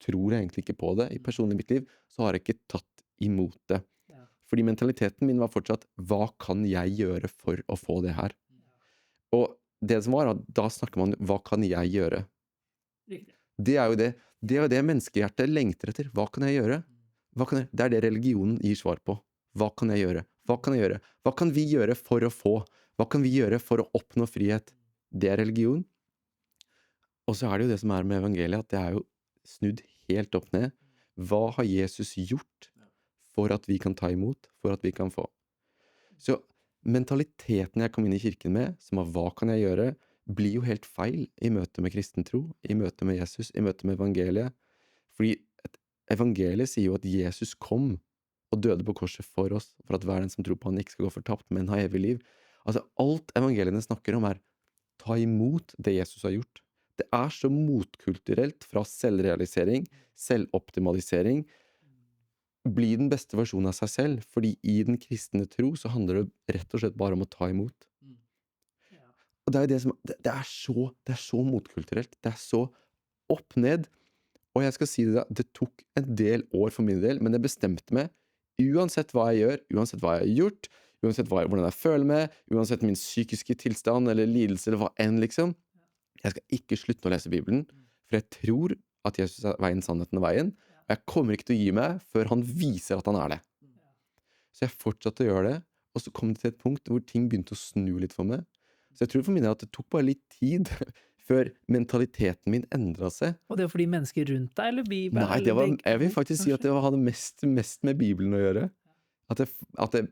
tror jeg egentlig ikke på det. I personlig i mitt liv så har jeg ikke tatt imot det. Fordi mentaliteten min var fortsatt, hva kan jeg gjøre for å få det her? Og det som var, da snakker man, hva kan jeg gjøre? Det er jo det menneskehjertet lengter etter. Hva kan jeg gjøre? Det er det religionen gir svar på. Hva kan jeg gjøre? Hva kan jeg gjøre? Hva kan vi gjøre for å få? Hva kan vi gjøre for å oppnå frihet? Det er religion. Og så er det jo det som er med evangeliet, at det er jo snudd helt opp ned. Hva har Jesus gjort for at vi kan ta imot, for at vi kan få? Så mentaliteten jeg kom inn i kirken med, som var hva kan jeg gjøre, blir jo helt feil i møte med kristen tro, i møte med Jesus, i møte med evangeliet. Fordi evangeliet sier jo at Jesus kom og døde på korset for oss, for at hver den som tror på han ikke skal gå fortapt, men ha evig liv. Altså alt evangeliene snakker om ta imot det Jesus har gjort. Det så motkulturelt fra selvrealisering, selvoptimalisering, bli den beste versjonen av seg selv, fordi i den kristne tro så handler det rett og slett bare om å ta imot. Og det det som, det så motkulturelt, det så opp ned, og jeg skal si det tok en del år for min del, men jeg bestemte meg, uansett hva jeg gjør, uansett hva jeg har gjort, uansett hvordan jeg føler meg, uansett min psykiske tilstand eller lidelse eller hva enn liksom, jeg skal ikke slutte å lese Bibelen, for jeg tror at Jesus veien, sannheten og veien, og jeg kommer ikke til å gi meg før han viser at han det. Så jeg fortsatte å gjøre det, og så kom det til et punkt hvor ting begynte å snu litt for meg. Så jeg tror for min del at det tok bare litt tid før mentaliteten min endret seg. Og det fordi mennesker rundt deg, eller Bibelen? Nei, jeg vil faktisk si at det hadde mest med Bibelen å gjøre. At jeg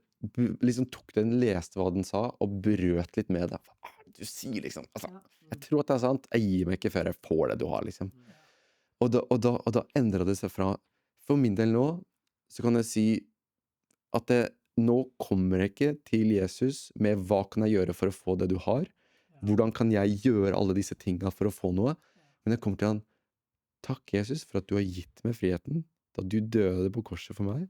liksom tok den, leste hva den sa, og brøt litt med det. Hva du sier liksom? Altså, jeg tror at det sant. Jeg gir meg ikke før jeg får det du har, liksom. Og da endret det seg fra, for min del nå, så kan jeg si at nå kommer jeg ikke til Jesus med hva kan jeg gjøre for å få det du har? Hvordan kan jeg gjøre alle disse tingene for å få noe? Men jeg kommer til han, takk Jesus for at du har gitt meg friheten, da du døde på korset for meg,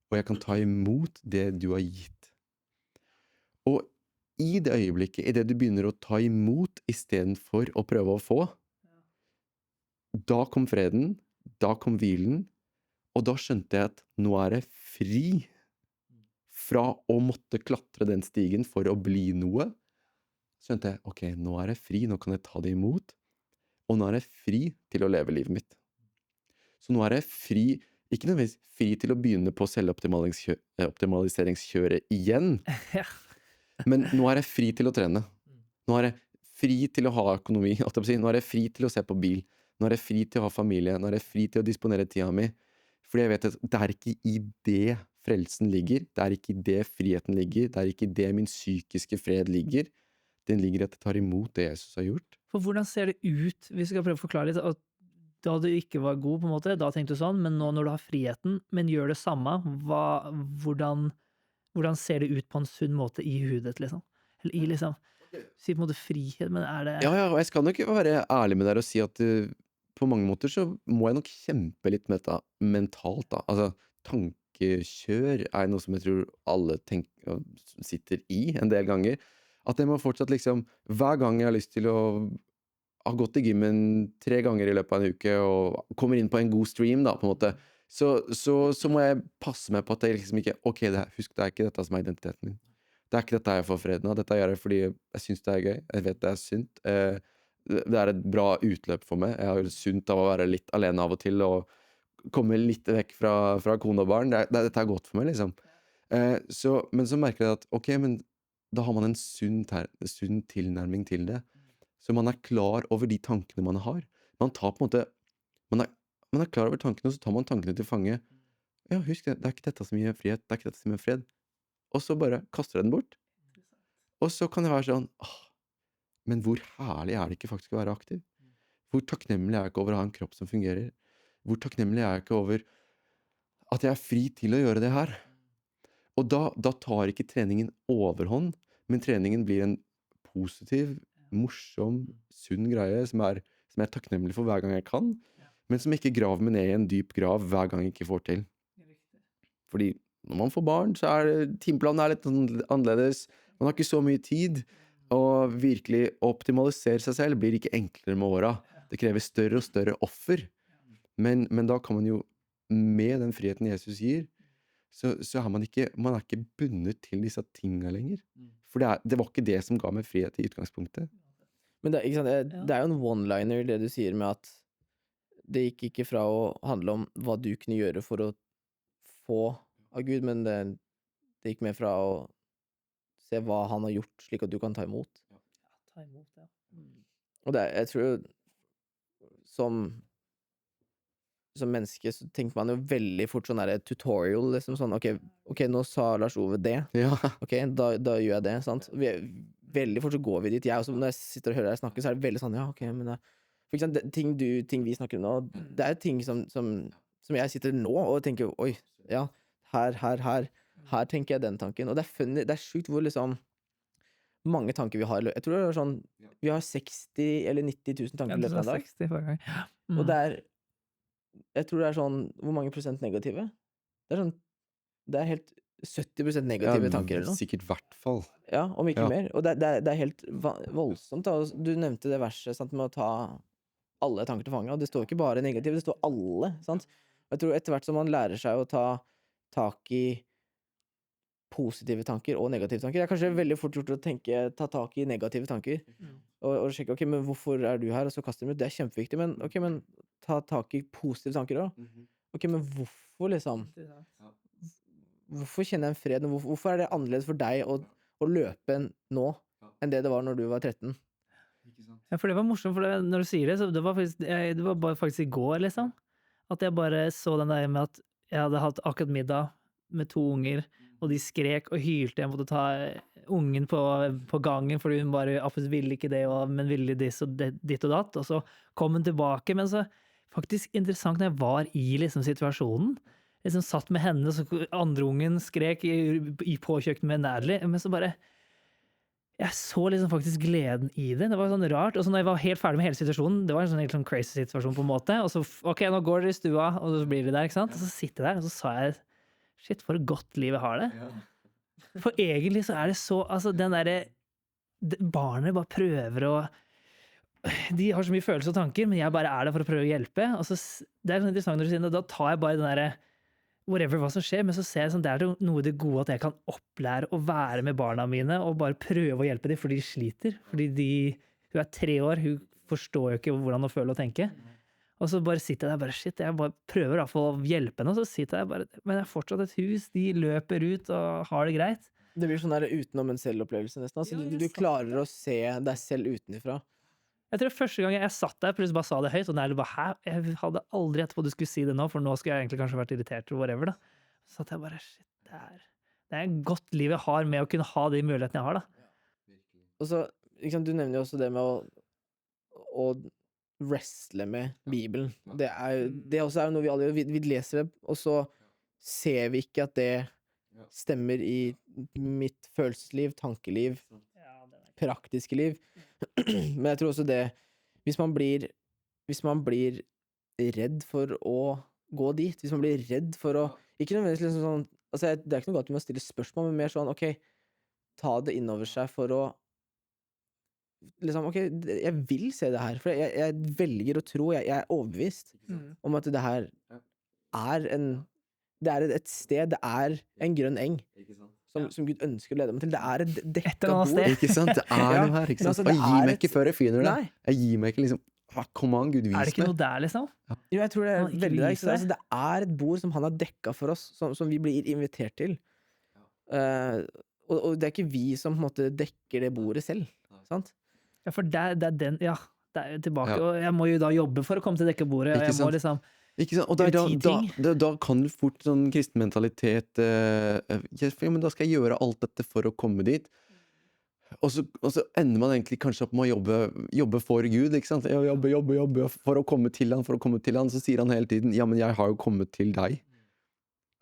og jeg kan ta imot det du har gitt. Og i det øyeblikket, i det du begynner å ta imot i stedet for å prøve å få, da kom freden, da kom hvilen, og da skjønte jeg at nå jeg fri fra å måtte klatre den stigen for å bli noe. Så skjønte jeg, ok, nå jeg fri, nå kan jeg ta det imot, og nå jeg fri til å leve livet mitt. Så nå jeg fri, ikke nødvendigvis fri til å begynne på selvoptimaliseringskjøret igjen, men nå jeg fri til å trene. Nå jeg fri til å ha økonomi, nå jeg fri til å se på bil, nå jeg fri til å ha familie, nå jeg fri til å disponere tida mi, fordi jeg vet at det ikke i det frelsen ligger, det ikke i det friheten ligger, det ikke i det min psykiske fred ligger, den ligger i at jeg tar imot det Jesus har gjort. For hvordan ser det ut, hvis vi skal prøve å forklare litt, at da du ikke var god på en måte, da tenkte du sånn, men nå når du har friheten, men gjør det samme, hvordan ser det ut på en sunn måte i hudet, liksom? Eller i liksom, si på en måte frihet, men det... Ja, og jeg skal nok være ærlig med deg og si at på mange måter så må jeg nok kjempe litt med dette mentalt da. Altså, tankekjør noe som jeg tror alle sitter i en del ganger. At jeg må fortsatt liksom, hver gang jeg har lyst til å ha gått i gymmen 3 ganger i løpet av en uke, og kommer inn på en god stream da, på en måte, så må jeg passe meg på at jeg liksom ikke, ok, husk, det ikke dette som identiteten min. Det ikke dette jeg får freden av, dette gjør jeg fordi jeg synes det gøy, jeg vet det sunt, det et bra utløp for meg, jeg har jo sunt av å være litt alene av og til, og komme litt vekk fra kone og barn, dette godt for meg liksom. Men så merker jeg at, ok, men da har man en sunn tilnærming til det, så man klar over de tankene man har. Man tar på en måte, man klar over tankene, og så tar man tankene til fange. Ja, husk det, det ikke dette som gir frihet, det ikke dette som gir fred. Og så bare kaster jeg den bort. Og så kan det være sånn, men hvor herlig det ikke faktisk å være aktiv? Hvor takknemlig jeg ikke over å ha en kropp som fungerer? Hvor takknemlig jeg ikke over at jeg fri til å gjøre det her? Og da tar ikke treningen overhånd, men treningen blir en positiv, morsom, sunn greie som jeg takknemlig for hver gang jeg kan, men som ikke graver meg ned i en dyp grav hver gang jeg ikke får til. Fordi når man får barn, så timeplanen litt annerledes, man har ikke så mye tid, og virkelig å optimalisere seg selv blir ikke enklere med åra. Det krever større og større offer, men da kan man jo, med den friheten Jesus gir, så man ikke bundet til disse tingene lenger. For det var ikke det som ga meg frihet i utgangspunktet. Men det, ikke sant, det jo en one-liner det du sier med at det gikk ikke fra å handle om hva du kunne gjøre for å få av Gud, men det gikk mer fra å se hva han har gjort, slik at du kan ta imot. Ta imot, ja. Og jeg tror jo, som som menneske så tenker man jo veldig fort sånn der tutorial, liksom sånn, ok, nå sa Lars Ove det, Ja. ok, da gjør jeg det, sant? Veldig fort så går vi dit. Jeg også, når jeg sitter og hører deg snakke, så er det veldig sånn, ja, ok, men for eksempel, ting vi snakker om nå, det er ting som jeg sitter nå og tenker, oi, ja, her tenker jeg den tanken. Og det er funny, det er sjukt hvor liksom mange tanker vi har. Jeg tror det er sånn, vi har 60 eller 90 000 tanker i løpet av en dag. 60 hver gang. Og det er, jeg tror det er sånn, hvor mange prosent negative? Det er sånn, det er helt 70% negative tanker eller noe. Sikkert hvert fall. Ja, om ikke Ja. mer. Og det er helt voldsomt. Da. Du nevnte det verset sant, med å ta alle tanker til fange, og det står ikke bare negative, det står alle. Sant? Og jeg tror etter hvert som man lærer seg å ta tak i positive tanker og negative tanker, det er kanskje veldig fort gjort å ta tak i negative tanker, og sjekke, ok, men hvorfor er du her, og så kaster dem ut, det er kjempeviktig, men ok, men ta tak i positive tanker da. Ok, men hvorfor liksom, hvorfor kjenner jeg en fred, hvorfor er det annerledes for deg å løpe nå, enn det var når du var 13? Ja, for det var morsomt, for når du sier det, så det var bare faktisk i går, liksom. At jeg bare så den der med at jeg hadde hatt akkurat middag med 2 unger, og de skrek og hylte, jeg måtte ta ungen på gangen, fordi hun bare absolutt ville ikke det, men ville ditt og datt, og så kom hun tilbake, men så faktisk interessant når jeg var i liksom situasjonen, liksom satt med henne, så andre ungen skrek i påkjøkkenet med Natalie, men så bare jeg så liksom faktisk gleden i det. Det var sånn rart. Og så når jeg var helt ferdig med hele situasjonen, det var en sånn helt sånn crazy situasjon på en måte, og så, ok, nå går dere i stua, og så blir dere der, ikke sant? Og så sitter jeg der, og så sa jeg, shit, for et godt liv jeg har det. For egentlig så er det så, altså den der, barnet bare prøver å, de har så mye følelser og tanker, men jeg bare er der for å prøve å hjelpe, og så, det er sånn interessant når du sier det, da tar jeg bare den der, whatever hva som skjer, men så ser jeg sånn, det er noe det gode at jeg kan opplære å være med barna mine, og bare prøve å hjelpe dem, fordi de sliter, fordi hun er 3 år, hun forstår jo ikke hvordan hun føler og tenker, og så bare sitter jeg der, bare shit, jeg bare prøver da for å hjelpe henne, og så sitter jeg bare, men jeg er fortsatt et hus, de løper ut og har det greit. Det blir sånn der utenom en selvopplevelse nesten, altså du klarer å se deg selv utenifra. Jeg tror første gang jeg satt der, plutselig bare sa det høyt, og Nærlig bare, hæ? Jeg hadde aldri etterpå du skulle si det nå, for nå skulle jeg egentlig kanskje vært irritert eller whatever da. Så satt jeg bare, shit, det er en godt liv jeg har med å kunne ha de mulighetene jeg har da. Og så, ikke sant, du nevner jo også det med å wrestle med Bibelen. Det også er jo noe vi alle gjør, vi leser det, og så ser vi ikke at det stemmer i mitt følelsesliv, tankeliv, praktiske liv. Men jeg tror også det, hvis man blir redd for å gå dit, hvis man blir redd for å, ikke nødvendigvis liksom sånn, altså det er ikke noe galt med å stille spørsmål, men mer sånn, ok, ta det inn over seg for å liksom, ok, jeg vil se det her, for jeg velger å tro, jeg er overbevist om at det her det er et sted, det er en grønn eng som Gud ønsker å lede meg til. Det er et dekket bord. Ikke sant? Det er noe her, ikke sant? Altså, Og jeg gir meg ikke før jeg finner det. Nei. Jeg gir meg ikke liksom, kom an, Gud, vis meg. Er det ikke noe der, liksom? Jo, jeg tror det er Han ikke veldig der. viser Altså, det er et bord som han har dekket for oss, som vi blir invitert til. Og det er ikke vi som på en måte dekker det bordet selv, sant? Ja, for det er den, ja, det er jo tilbake, Ja. og jeg må jo da jobbe for å komme til dekkebordet, og Ikke jeg må sant? liksom, Ikke sant? Og Det er 10 ting. da kan du fort sånn kristen mentalitet ja, men da skal jeg gjøre alt dette for å komme dit. Og så ender man egentlig kanskje opp med å jobbe for Gud, ikke sant? Jobbe for å komme til han, så sier han hele tiden, ja, men jeg har jo kommet til deg.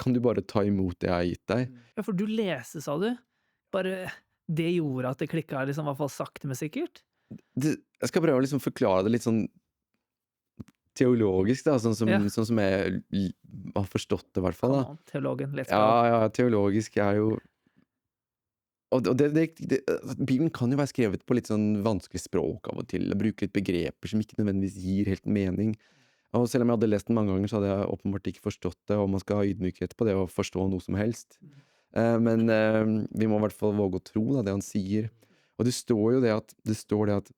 Kan du bare ta imot det jeg har gitt deg? ja, for du leser, sa du, bare det gjorde at det klikket liksom, i hvert fall sakte, men sikkert. Jeg skal prøve å liksom forklare det litt sånn teologisk, da, sånn som jeg har forstått det, i hvert fall. Da. Come on, teologen, let's go. Ja, teologisk er jo og Bibelen kan jo være skrevet på litt sånn vanskelig språk av og til, og bruke litt begreper som ikke nødvendigvis gir helt mening. Og selv om jeg hadde lest den mange ganger, så hadde jeg åpenbart ikke forstått det, og man skal ha ydmykhet på det å forstå noe som helst. Men vi må i hvert fall våge å tro da, det han sier. Og det står det at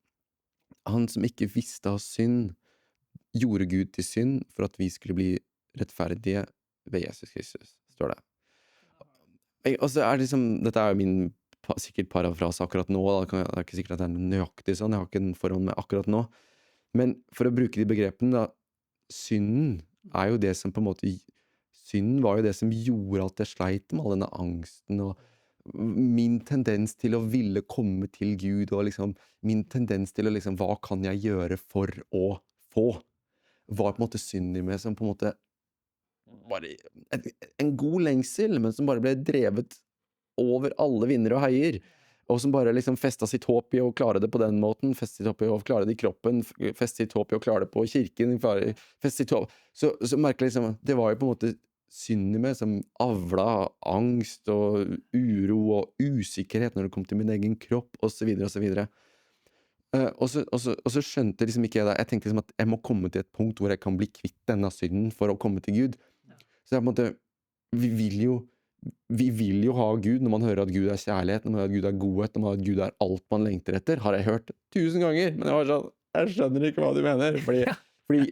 han som ikke visste av synd, gjorde Gud til synd for at vi skulle bli rettferdige ved Jesus Kristus, står det. Og så er det liksom, dette er jo min sikkert parafrase akkurat nå, da. Det er ikke sikkert at det er nøyaktig sånn, jeg har ikke den foran meg akkurat nå. Men for å bruke de begrepene da, synden jo det som på en måte synden var jo det som gjorde at jeg sleit med all denne angsten og min tendens til å ville komme til Gud og liksom min tendens til å liksom hva kan jeg gjøre for å få var på en måte synd i meg som på en måte bare en god lengsel, men som bare ble drevet over alle vinder og heier. Og som bare liksom festet sitt håp i å klare det på den måten, festet sitt håp i å klare det i kroppen, festet sitt håp i å klare det på kirken, festet sitt håp. Så merker jeg liksom, det var jo på en måte synd i meg som avla angst og uro og usikkerhet når det kom til min egen kropp, og så videre, og så videre. Og så skjønte liksom ikke jeg det. Jeg tenkte liksom at jeg må komme til et punkt hvor jeg kan bli kvitt denne synden for å komme til Gud. Så det på en måte, vi vil jo ha Gud når man hører at Gud er kjærlighet, når man hører at Gud er godhet, når man hører at Gud er alt man lengter etter. Har jeg hørt 1000 ganger, men jeg var sånn, jeg skjønner ikke hva du mener. Fordi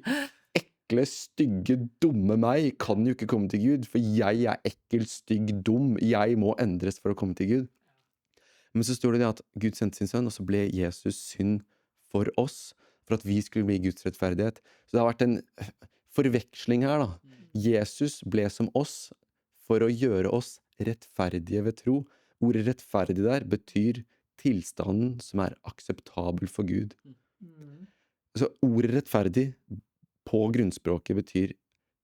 ekle, stygge, dumme meg kan jo ikke komme til Gud, for jeg er ekkel, stygg, dum. Jeg må endres for å komme til Gud. Men så står det at Gud sendte sin sønn, og så ble Jesus synd for oss, for at vi skulle bli Guds rettferdighet. Så det har vært en forveksling her da. Jesus ble som oss for å gjøre oss rettferdige ved tro. Ordet rettferdig der betyr tilstanden som er akseptabel for Gud. Så ordet rettferdig på grunnspråket betyr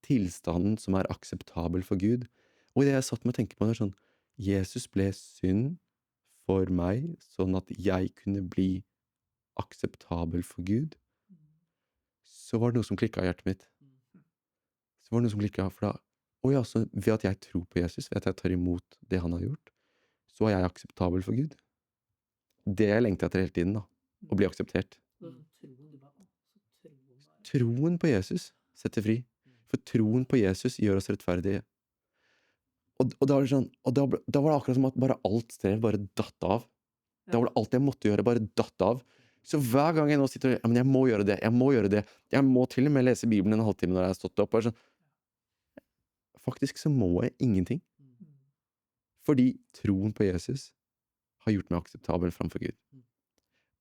tilstanden som er akseptabel for Gud. Og det jeg satt med å tenke på det sånn, Jesus ble synd for meg, sånn at jeg kunne bli akseptabel for Gud, så var det noe som klikket i hjertet mitt. Så var det noe som klikket, for da, så ved at jeg tror på Jesus, ved at jeg tar imot det han har gjort, så er jeg akseptabel for Gud. Det jeg lengter etter hele tiden da, å bli akseptert. Troen på Jesus setter fri, for troen på Jesus gjør oss rettferdige. Og da var det sånn, og da var det akkurat som at bare alt strev bare datt av. Da var det alt jeg måtte gjøre bare datt av. Så hver gang jeg nå sitter og, men jeg må gjøre det, jeg må til og med lese Bibelen en halvtime når jeg har stått opp, og sånn, faktisk så må jeg ingenting. Fordi troen på Jesus har gjort meg akseptabel framfor Gud.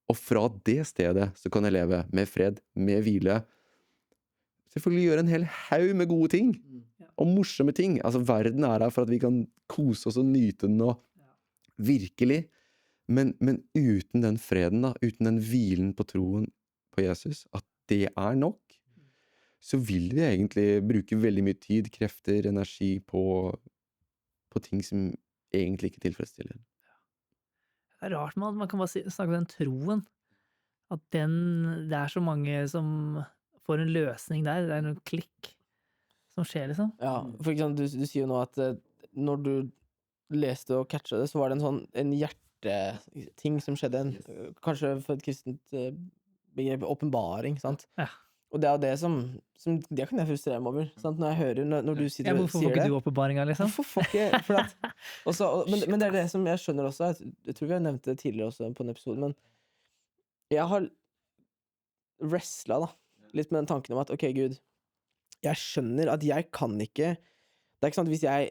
Og fra det stedet så kan jeg leve med fred, med hvile, selvfølgelig gjøre en hel haug med gode ting, og morsomme ting. Altså verden er her for at vi kan kose oss og nyte den og virkelig, men uten den freden da, uten den hvilen på troen på Jesus, at det er nok, så vil vi egentlig bruke veldig mye tid, krefter, energi på ting som egentlig ikke tilfredsstiller. Det er rart man kan bare snakke om den troen, at det er så mange som får en løsning der, det er noen klikk som skjer liksom. Ja, for eksempel, du sier jo nå at når du leste og catchet det, så var det en hjerteting som skjedde, kanskje for et kristent begrep, åpenbaring, sant? Ja. Og det er det som det kan jeg frustrere meg over, sant? Når jeg hører, når du sitter og sier det. Hvorfor får ikke du åpenbaringa, liksom? Hvorfor får ikke, for at, men det er det som jeg skjønner også, jeg tror vi har nevnt det tidligere også på en episode, men jeg har wrestlet da, litt med den tanken om at, ok Gud, jeg skjønner at jeg kan ikke, det er ikke sant, hvis jeg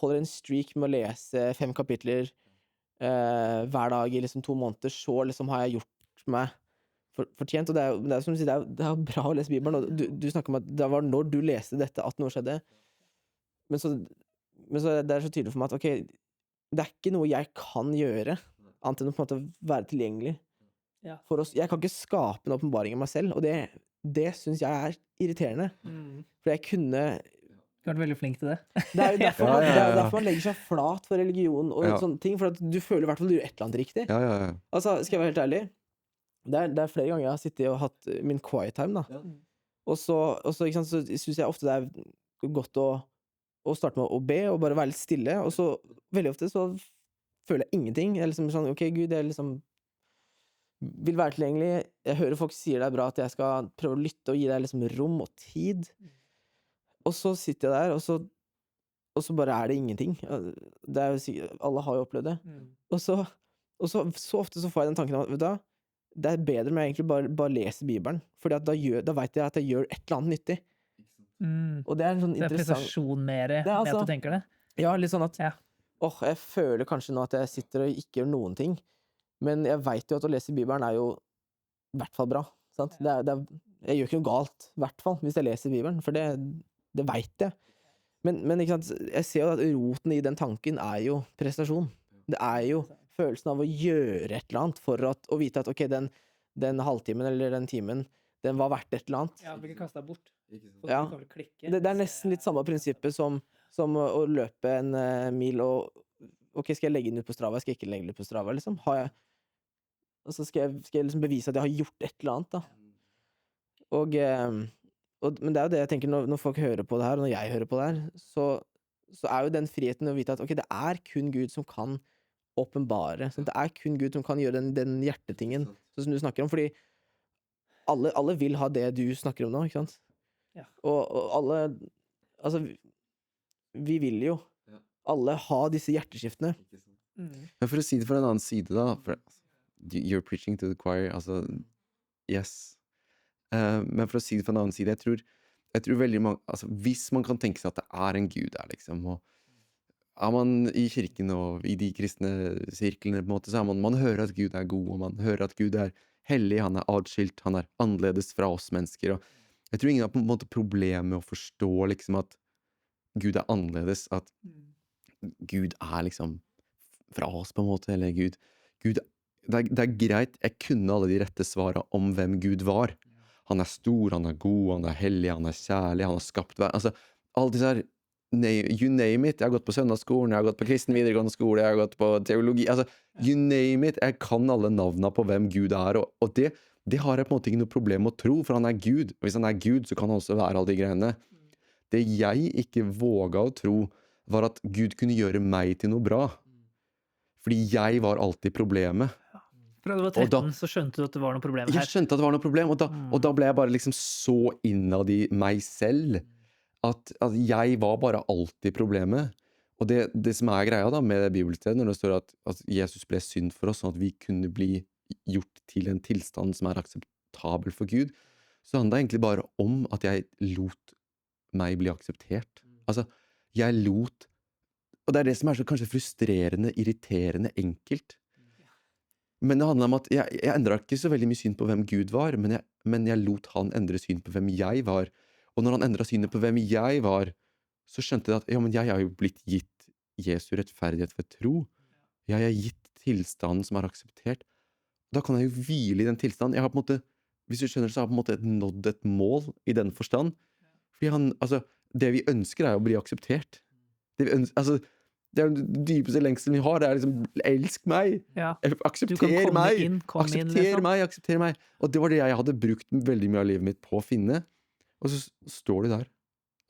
holder en streak med å lese 5 kapitler hver dag i liksom 2 måneder, så liksom har jeg gjort meg fortjent, og det er som du sier, det er bra å lese Bibelen, og du snakker om at det var når du leste dette at noe skjedde, men så det er så tydelig for meg at ok, det er ikke noe jeg kan gjøre, annet enn å på en måte være tilgjengelig for oss. Jeg kan ikke skape en åpenbaring av meg selv, og det synes jeg er irriterende. For jeg kunne... Du har vært veldig flink til det. Det er jo derfor, derfor man legger seg flat for religion og sånne ting, for at du føler i hvert fall du gjør et eller annet riktig. Altså, skal jeg være helt ærlig, det er flere ganger jeg har sittet og hatt min quiet time, da. Og så ikke sant, så synes jeg ofte det er godt å starte med å be, og bare være litt stille, og så veldig ofte så føler jeg ingenting. Jeg er liksom sånn, ok Gud, jeg liksom vil være tilgjengelig. Jeg hører folk sier det er bra at jeg skal prøve å lytte og gi deg liksom rom og tid. Og så sitter jeg der, og så bare er det ingenting. Det er jo sikkert, alle har jo opplevd det. Og så ofte så får jeg den tanken om at, vet du hva, det er bedre om jeg egentlig bare leser Bibelen, fordi at da vet jeg at jeg gjør et eller annet nyttig. Og det er en sånn interessant... Det er prestasjon mer med at du tenker det? Ja, litt sånn at, jeg føler kanskje nå at jeg sitter og ikke gjør noen ting, men jeg vet jo at å lese Bibelen er jo i hvert fall bra, sant? Jeg gjør ikke noe galt, i hvert fall, hvis jeg leser Bibelen, for det det vet jeg. Men ikke sant, jeg ser jo at roten i den tanken jo prestasjon. Det jo følelsen av å gjøre et eller annet for å vite at ok, den halvtimen eller den timen, den var verdt et eller annet. Ja, blir ikke kastet bort. Ja. Det nesten litt samme prinsippet som å løpe en mil og ok, skal jeg legge den ut på Strava, skal jeg ikke legge den ut på Strava, liksom? Og så skal jeg liksom bevise at jeg har gjort et eller annet, da. Men det jo det jeg tenker når folk hører på det her, og når jeg hører på det her, så jo den friheten å vite at ok, det kun Gud som kan åpenbare. Sånn, det kun Gud som kan gjøre den hjertetingen sånn som du snakker om, fordi alle vil ha det du snakker om nå, ikke sant? Ja. Og alle, altså, vi vil jo alle ha disse hjerteskiftene. Men for å si det fra en annen side da, you're preaching to the choir, altså, yes. Men for å si det fra en annen side, jeg tror veldig mange, altså, hvis man kan tenke seg at det en Gud der, liksom, og man i kirken og i de kristne sirklene, på en måte, så man hører at Gud god, og man hører at Gud hellig, han adskilt, han annerledes fra oss mennesker, og jeg tror ingen har på en måte problem med å forstå, liksom, at Gud annerledes, at Gud liksom fra oss, på en måte, eller Gud, det greit, jeg kunne alle de rette svarene om hvem Gud var. Han stor, han god, han hellig, han kjærlig, han har skapt verden. Altså, alle disse her, you name it. Jeg har gått på søndagsskolen, jeg har gått på kristen videregående skole, jeg har gått på teologi. Altså, you name it. Jeg kan alle navnene på hvem Gud og det har jeg på en måte ikke noe problem med å tro, for han Gud. Og hvis han Gud, så kan han også være alle de greiene. Det jeg ikke våga å tro, var at Gud kunne gjøre meg til noe bra. Fordi jeg var alltid problemet. Fra du var 13, så skjønte du at det var noe problem her. Jeg skjønte at det var noe problem, og da ble jeg bare liksom så innad i meg selv, at jeg var bare alltid problemet. Og det som greia da med det bibelstedet, når det står at Jesus ble synd for oss, sånn at vi kunne bli gjort til en tilstand som akseptabel for Gud, så handlet det egentlig bare om at jeg lot meg bli akseptert. Altså, jeg lot, og det det som så kanskje frustrerende, irriterende, enkelt. Men det handler om at jeg endret ikke så veldig mye syn på hvem Gud var, men jeg lot han endre syn på hvem jeg var. Og når han endret synet på hvem jeg var, så skjønte jeg at ja, men jeg har jo blitt gitt Jesu rettferdighet ved tro. Jeg gitt tilstanden som akseptert. Da kan jeg jo hvile i den tilstanden. Jeg har på en måte, hvis du skjønner, så har jeg på en måte nådd et mål i den forstand. Fordi altså, det vi ønsker å bli akseptert. Det vi ønsker, altså, det den dypeste lengselen vi har, det liksom, elsk meg, aksepter meg, aksepter meg. Og det var det jeg hadde brukt veldig mye av livet mitt på å finne. Og så står det der,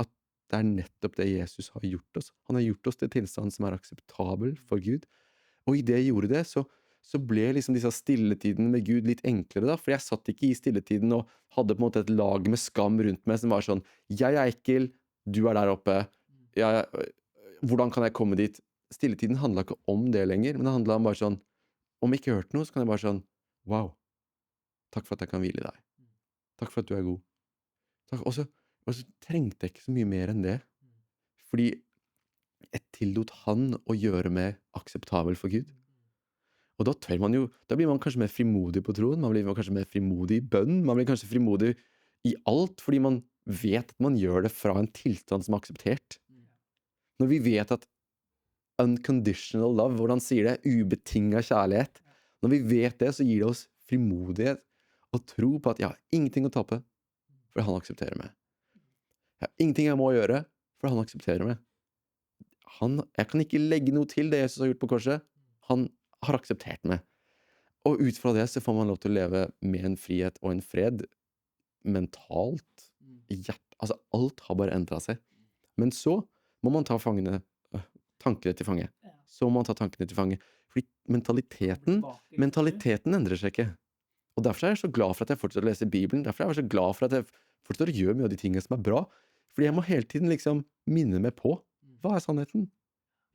at det nettopp det Jesus har gjort oss. Han har gjort oss til tilstand som akseptabel for Gud. Og i det jeg gjorde det, så ble liksom disse stilletidene med Gud litt enklere da, for jeg satt ikke i stilletiden og hadde på en måte et lag med skam rundt meg som var sånn, jeg ekkel, du der oppe, hvordan kan jeg komme dit? Stilletiden handlet ikke om det lenger, men det handlet om bare sånn, om jeg ikke hørte noe, så kan jeg bare sånn, wow, takk for at jeg kan hvile i deg. Takk for at du god. Takk. Og så trengte jeg ikke så mye mer enn det, fordi jeg tillot han å gjøre meg akseptabel for Gud. Og da tør man jo, da blir man kanskje mer frimodig på troen, man blir kanskje mer frimodig i bønn, man blir kanskje frimodig i alt, fordi man vet at man gjør det fra en tilstand som akseptert. Når vi vet at unconditional love, hvordan sier det, ubetinget kjærlighet, når vi vet det, så gir det oss frimodighet og tro på at jeg har ingenting å tape, for han aksepterer meg. Jeg har ingenting jeg må gjøre, for han aksepterer meg. Jeg kan ikke legge noe til det Jesus har gjort på korset. Han har akseptert meg. Og ut fra det så får man lov til å leve med en frihet og en fred mentalt, i hjertet. Altså alt har bare endret seg. Men så må man ta tankene til fange. Så må man ta tankene til fange. Fordi mentaliteten endrer seg ikke. Og derfor jeg så glad for at jeg fortsetter å lese Bibelen. Derfor jeg så glad for at jeg fortsetter å gjøre mye av de tingene som bra. Fordi jeg må hele tiden liksom minne meg på. Hva sannheten?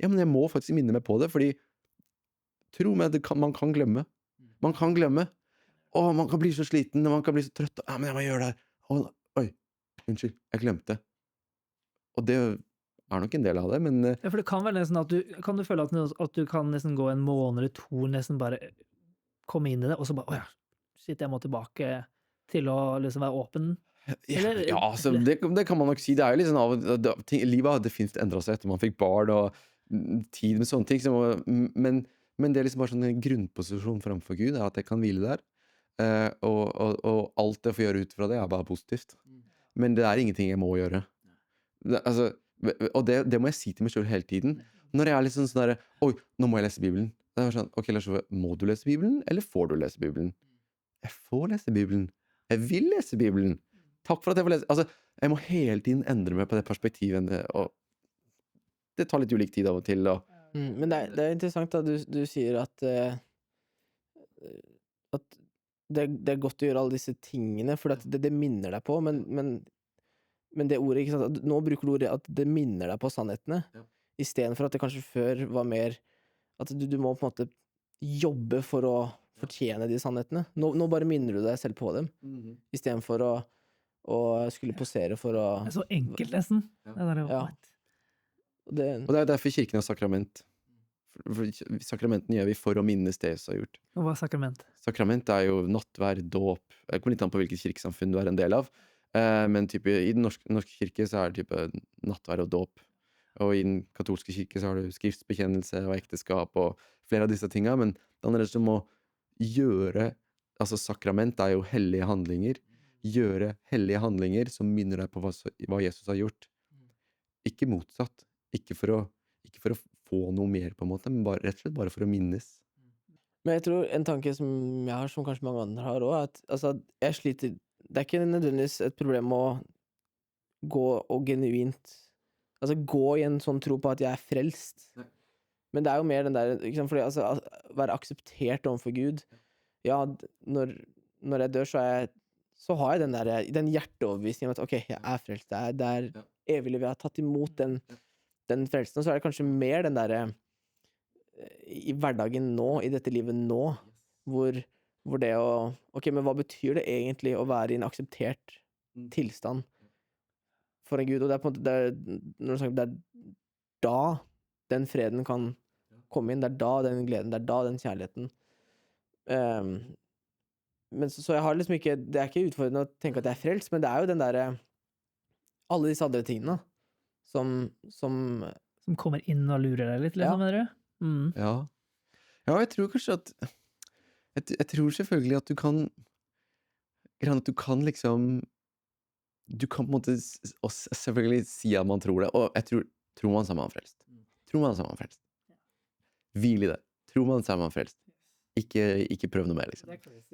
Ja, men jeg må faktisk minne meg på det, fordi tro meg, man kan glemme. Man kan glemme. Man kan bli så sliten, og man kan bli så trøtt. Ja, men jeg må gjøre det her. Oi, unnskyld, jeg glemte. Og det nok en del av det, men ja, for det kan være nesten at kan du føle at du kan nesten gå en måned eller to, nesten bare komme inn i det, og så bare, shit, jeg må tilbake til å liksom være åpen Eller- Ja, altså, det kan man nok si. Det er jo litt sånn livet har definitivt endret seg etter man fikk barn og tid med sånne ting. Men det er liksom bare sånn en grunnposisjon framfor Gud, er at jeg kan hvile der. Og alt jeg får gjøre ut fra det, er bare positivt. Men det er ingenting jeg må gjøre. Altså, og det må jeg si til meg selv hele tiden. Når jeg er litt sånn der, oi, nå må jeg lese Bibelen. Det er sånn, ok, Lars Ove, må du lese Bibelen, eller får du lese Bibelen? Jeg får lese Bibelen. Jeg vil lese Bibelen. Takk for at jeg får lese. Altså, jeg må hele tiden endre meg på det perspektivet, og det tar litt ulik tid av og til, og Men det er interessant da, du sier at det er godt å gjøre alle disse tingene, for at det minner deg på, men det ordet, ikke sant, nå bruker du ordet at det minner deg på sannhetene, i stedet for at det kanskje før var mer at du må på en måte jobbe for å fortjene de sannhetene. Nå bare minner du deg selv på dem, i stedet for å skulle posere for å... Det er så enkelt, nesten. Ja. What? Og det er derfor kirken har sakrament. For sakramenten gjør vi for å minnes det som er gjort. Og hva er sakrament? Sakrament er jo nattverd, dåp. Det kommer litt an på hvilket kirkesamfunn du er en del av. Men type, i den norske kirke så er det type nattverd og dåp. Og i den katolske kirke så har du skriftsbekjennelse og ekteskap og flere av disse tingene. Men det handler om å gjøre, altså sakrament er jo hellige handlinger. Gjøre hellige handlinger som minner deg på hva Jesus har gjort. Ikke motsatt. Ikke for å få noe mer på en måte, men rett og slett bare for å minnes. Men jeg tror en tanke som jeg har, som kanskje mange andre har også, er at altså, jeg sliter, det er ikke nødvendigvis et problem å gå og genuint, altså gå i en sånn tro på at jeg er frelst. Nei. Men det er jo mer den der, ikke sant, fordi altså, være akseptert overfor Gud. Ja, når jeg dør, så har jeg den hjerteoverbevisningen at ok, jeg er frelst, det er evig liv, jeg har tatt imot den frelsen, og så er det kanskje mer den der i hverdagen nå, i dette livet nå, hvor det å, ok, men hva betyr det egentlig å være i en akseptert tilstand for en Gud? Og det er på en måte, når du snakker, det er da den freden kan komme inn, det er da den gleden, det er da den kjærligheten. Men så jeg har liksom ikke, det er ikke utfordrende å tenke at jeg er frelst, men det er jo den der, alle disse andre tingene, som kommer inn og lurer deg litt, liksom, mener du? Ja, jeg tror kanskje at jeg tror selvfølgelig at du kan liksom du kan på en måte selvfølgelig si at man tror det, og jeg tror man sammen er frelst. Tror man sammen er frelst. Hvil i det. Tror man sammen er frelst. Ikke prøv noe mer, liksom.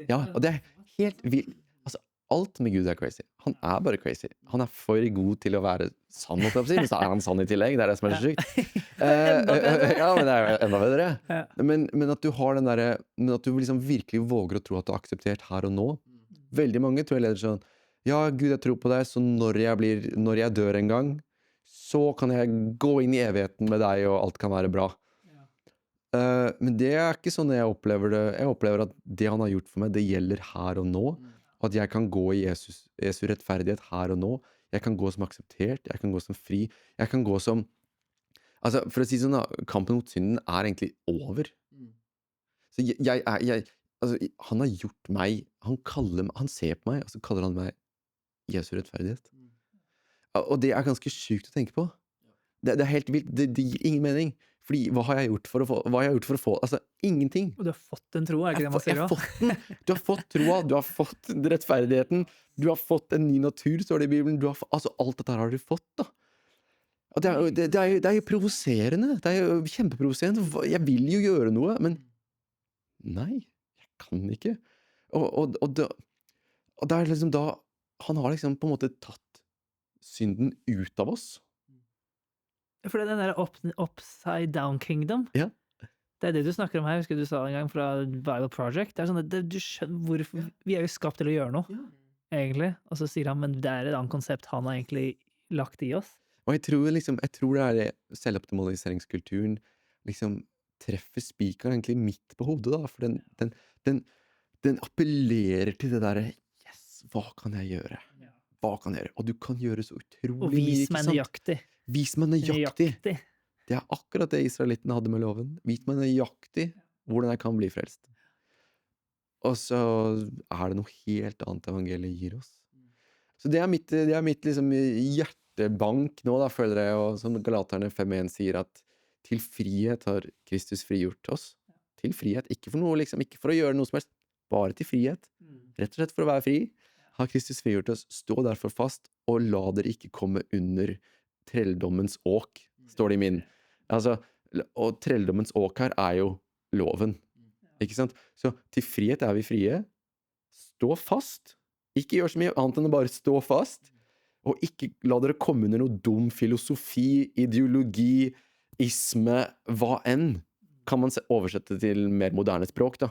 Ja, og det er helt vilt. Altså, alt med Gud er crazy. Han er bare crazy. Han er for god til å være sann, måtte jeg si, men så er han sann i tillegg. Det er det som er så sykt. Ja, men det er jo enda bedre. Ja. Men at du har den derre, men at du liksom virkelig våger å tro at du er akseptert her og nå. Veldig mange tror jeg leder sånn, ja, Gud, jeg tror på deg, så når jeg dør en gang, så kan jeg gå inn i evigheten med deg, og alt kan være bra. Men det er ikke sånn jeg opplever det. Jeg opplever at det han har gjort for meg, det gjelder her og nå. At jeg kan gå i Jesu rettferdighet her og nå. Jeg kan gå som akseptert, jeg kan gå som fri. Jeg kan gå som, altså for å si sånn da, kampen mot synden er egentlig over. Så altså, han har gjort meg, han ser på meg, og så kaller han meg Jesu rettferdighet. Og det er ganske sykt å tenke på. Det er helt vilt, det gir ingen mening. Fordi hva har jeg gjort for å få, altså ingenting. Og du har fått en tro, er ikke det man sier da? Du har fått troa, du har fått rettferdigheten, du har fått en ny natur, står det i Bibelen, altså alt dette har du fått da. Og det er jo provoserende, det er jo kjempeprovoserende, jeg vil jo gjøre noe, men nei, jeg kan ikke. Og det er liksom da, han har liksom på en måte tatt synden ut av oss. For det er den der upside down kingdom. Ja. Det er det du snakker om her, husker du sa en gang fra Bible Project. Det er sånn at du skjønner hvorfor vi er jo skapt til å gjøre noe, egentlig. Og så sier han, men det er et annet konsept han har egentlig lagt i oss. Og jeg tror det er det selvoptimaliseringskulturen liksom treffer spikeren egentlig midt på hodet da, for den appellerer til det der, yes, hva kan jeg gjøre? Hva kan jeg gjøre? Og du kan gjøre så utrolig mye, og vis meg nøyaktig. Vis meg nøyaktig. Det er akkurat det israelittene hadde med loven. Vis meg nøyaktig hvordan jeg kan bli frelst. Og så er det noe helt annet evangeliet gir oss. Så det er mitt liksom hjertebank nå, da, føler jeg, og som Galaterne 5.1 sier, at til frihet har Kristus frigjort oss. Til frihet, ikke for noe, liksom, ikke for å gjøre noe som helst, bare til frihet. Rett og slett for å være fri, har Kristus frigjort oss. Stå derfor fast, og la dere ikke komme under trelldommens åk, står det i min. Altså, og trelldommens åk her er jo loven, ikke sant? Så til frihet er vi frie. Stå fast. Ikke gjør så mye annet enn å bare stå fast. Og ikke la dere komme under noe dum filosofi, ideologi, isme, hva enn. Kan man oversette til mer moderne språk, da.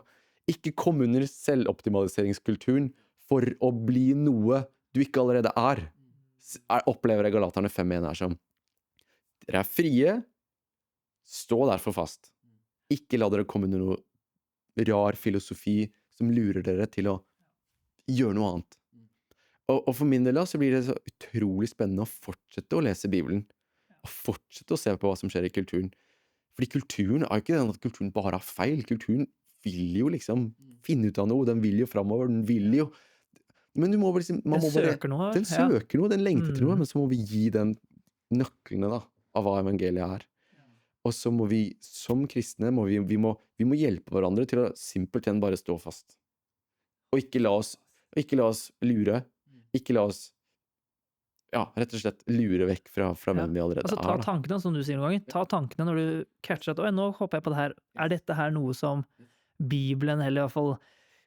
Ikke kom under selvoptimaliseringskulturen for å bli noe du ikke allerede er. Opplever jeg Galaterne 5.1 her som. Dere er frie. Stå derfor fast. Ikke la dere komme under noe rar filosofi som lurer dere til å gjøre noe annet. Og for min del da, så blir det så utrolig spennende å fortsette å lese Bibelen. Og fortsette å se på hva som skjer i kulturen. Fordi kulturen er jo ikke den at kulturen bare har feil. Kulturen vil jo liksom finne ut av noe. Den vil jo fremover. Den vil jo... Men du må liksom... Den søker noe. Den søker noe, den lengter til noe. Men så må vi gi den nøklene da, av hva evangeliet er. Og så må vi, som kristne, vi må hjelpe hverandre til å simpelthen bare stå fast. Og ikke la oss lure. Ikke la oss rett og slett lure vekk fra hvem vi allerede altså, ta tankene, som du sier noen ganger. Ta tankene når du catcher at nå hopper jeg på det her. Er dette her noe som Bibelen, eller i hvert fall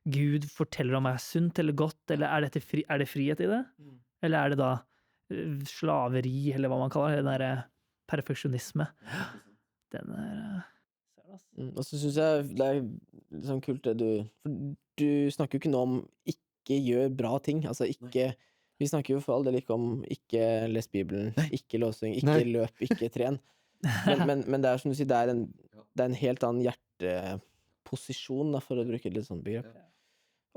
Gud, forteller om er sunt eller godt, eller er det frihet i det? Eller er det da slaveri, eller hva man kaller det, den der perfeksjonisme? Den Og så synes jeg det er litt sånn kult det du snakker jo ikke nå om ikke gjør bra ting, altså ikke, vi snakker jo for all del ikke om ikke les Bibelen, ikke låsing, ikke løp, ikke tren, men det er som du sier, det er en helt annen hjerteposisjon da, for å bruke et litt sånt begrep.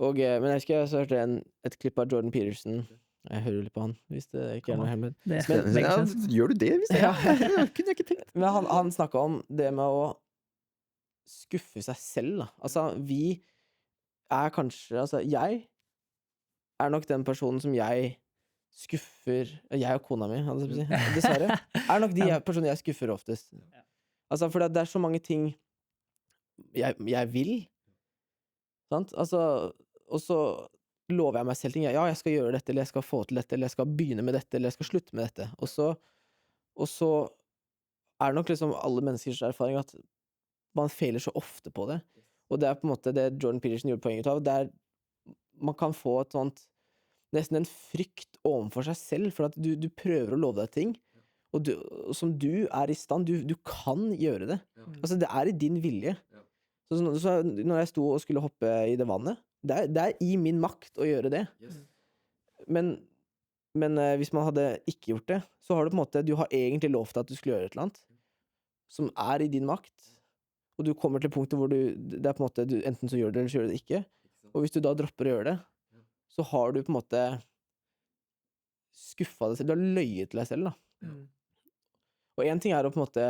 Men jeg husker jeg hørte et klipp av Jordan Peterson. Jeg hører litt på han, hvis det ikke er noe hemmelig. Gjør du det? Hvis det kunne jeg ikke tenkt. Men han snakket om det med å skuffe seg selv, da. Altså, vi er kanskje, altså, jeg er nok den personen som jeg skuffer, jeg og kona mi, dessverre, er nok de personene jeg skuffer oftest. Altså, for det er så mange ting jeg vil, sant? Altså, og så lover jeg meg selv ting. Ja, jeg skal gjøre dette, eller jeg skal få til dette, eller jeg skal begynne med dette, eller jeg skal slutte med dette. Og så er det nok liksom alle menneskers erfaring at man feiler så ofte på det. Og det er på en måte det Jordan Peterson gjorde poenget av. Det er, man kan få et sånt, nesten en frykt overfor seg selv, for at du prøver å love deg ting, og som du er i stand, du kan gjøre det. Altså, det er i din vilje. Så når jeg sto og skulle hoppe i det vannet, det er i min makt å gjøre det. Men hvis man hadde ikke gjort det, så har du på en måte, du har egentlig lovt at du skulle gjøre et eller annet, som er i din makt, og du kommer til punktet hvor det er på en måte, enten så gjør det eller så gjør det ikke. Og hvis du da dropper å gjøre det, så har du på en måte skuffet deg selv, du har løyet til deg selv, da. Og en ting er å på en måte,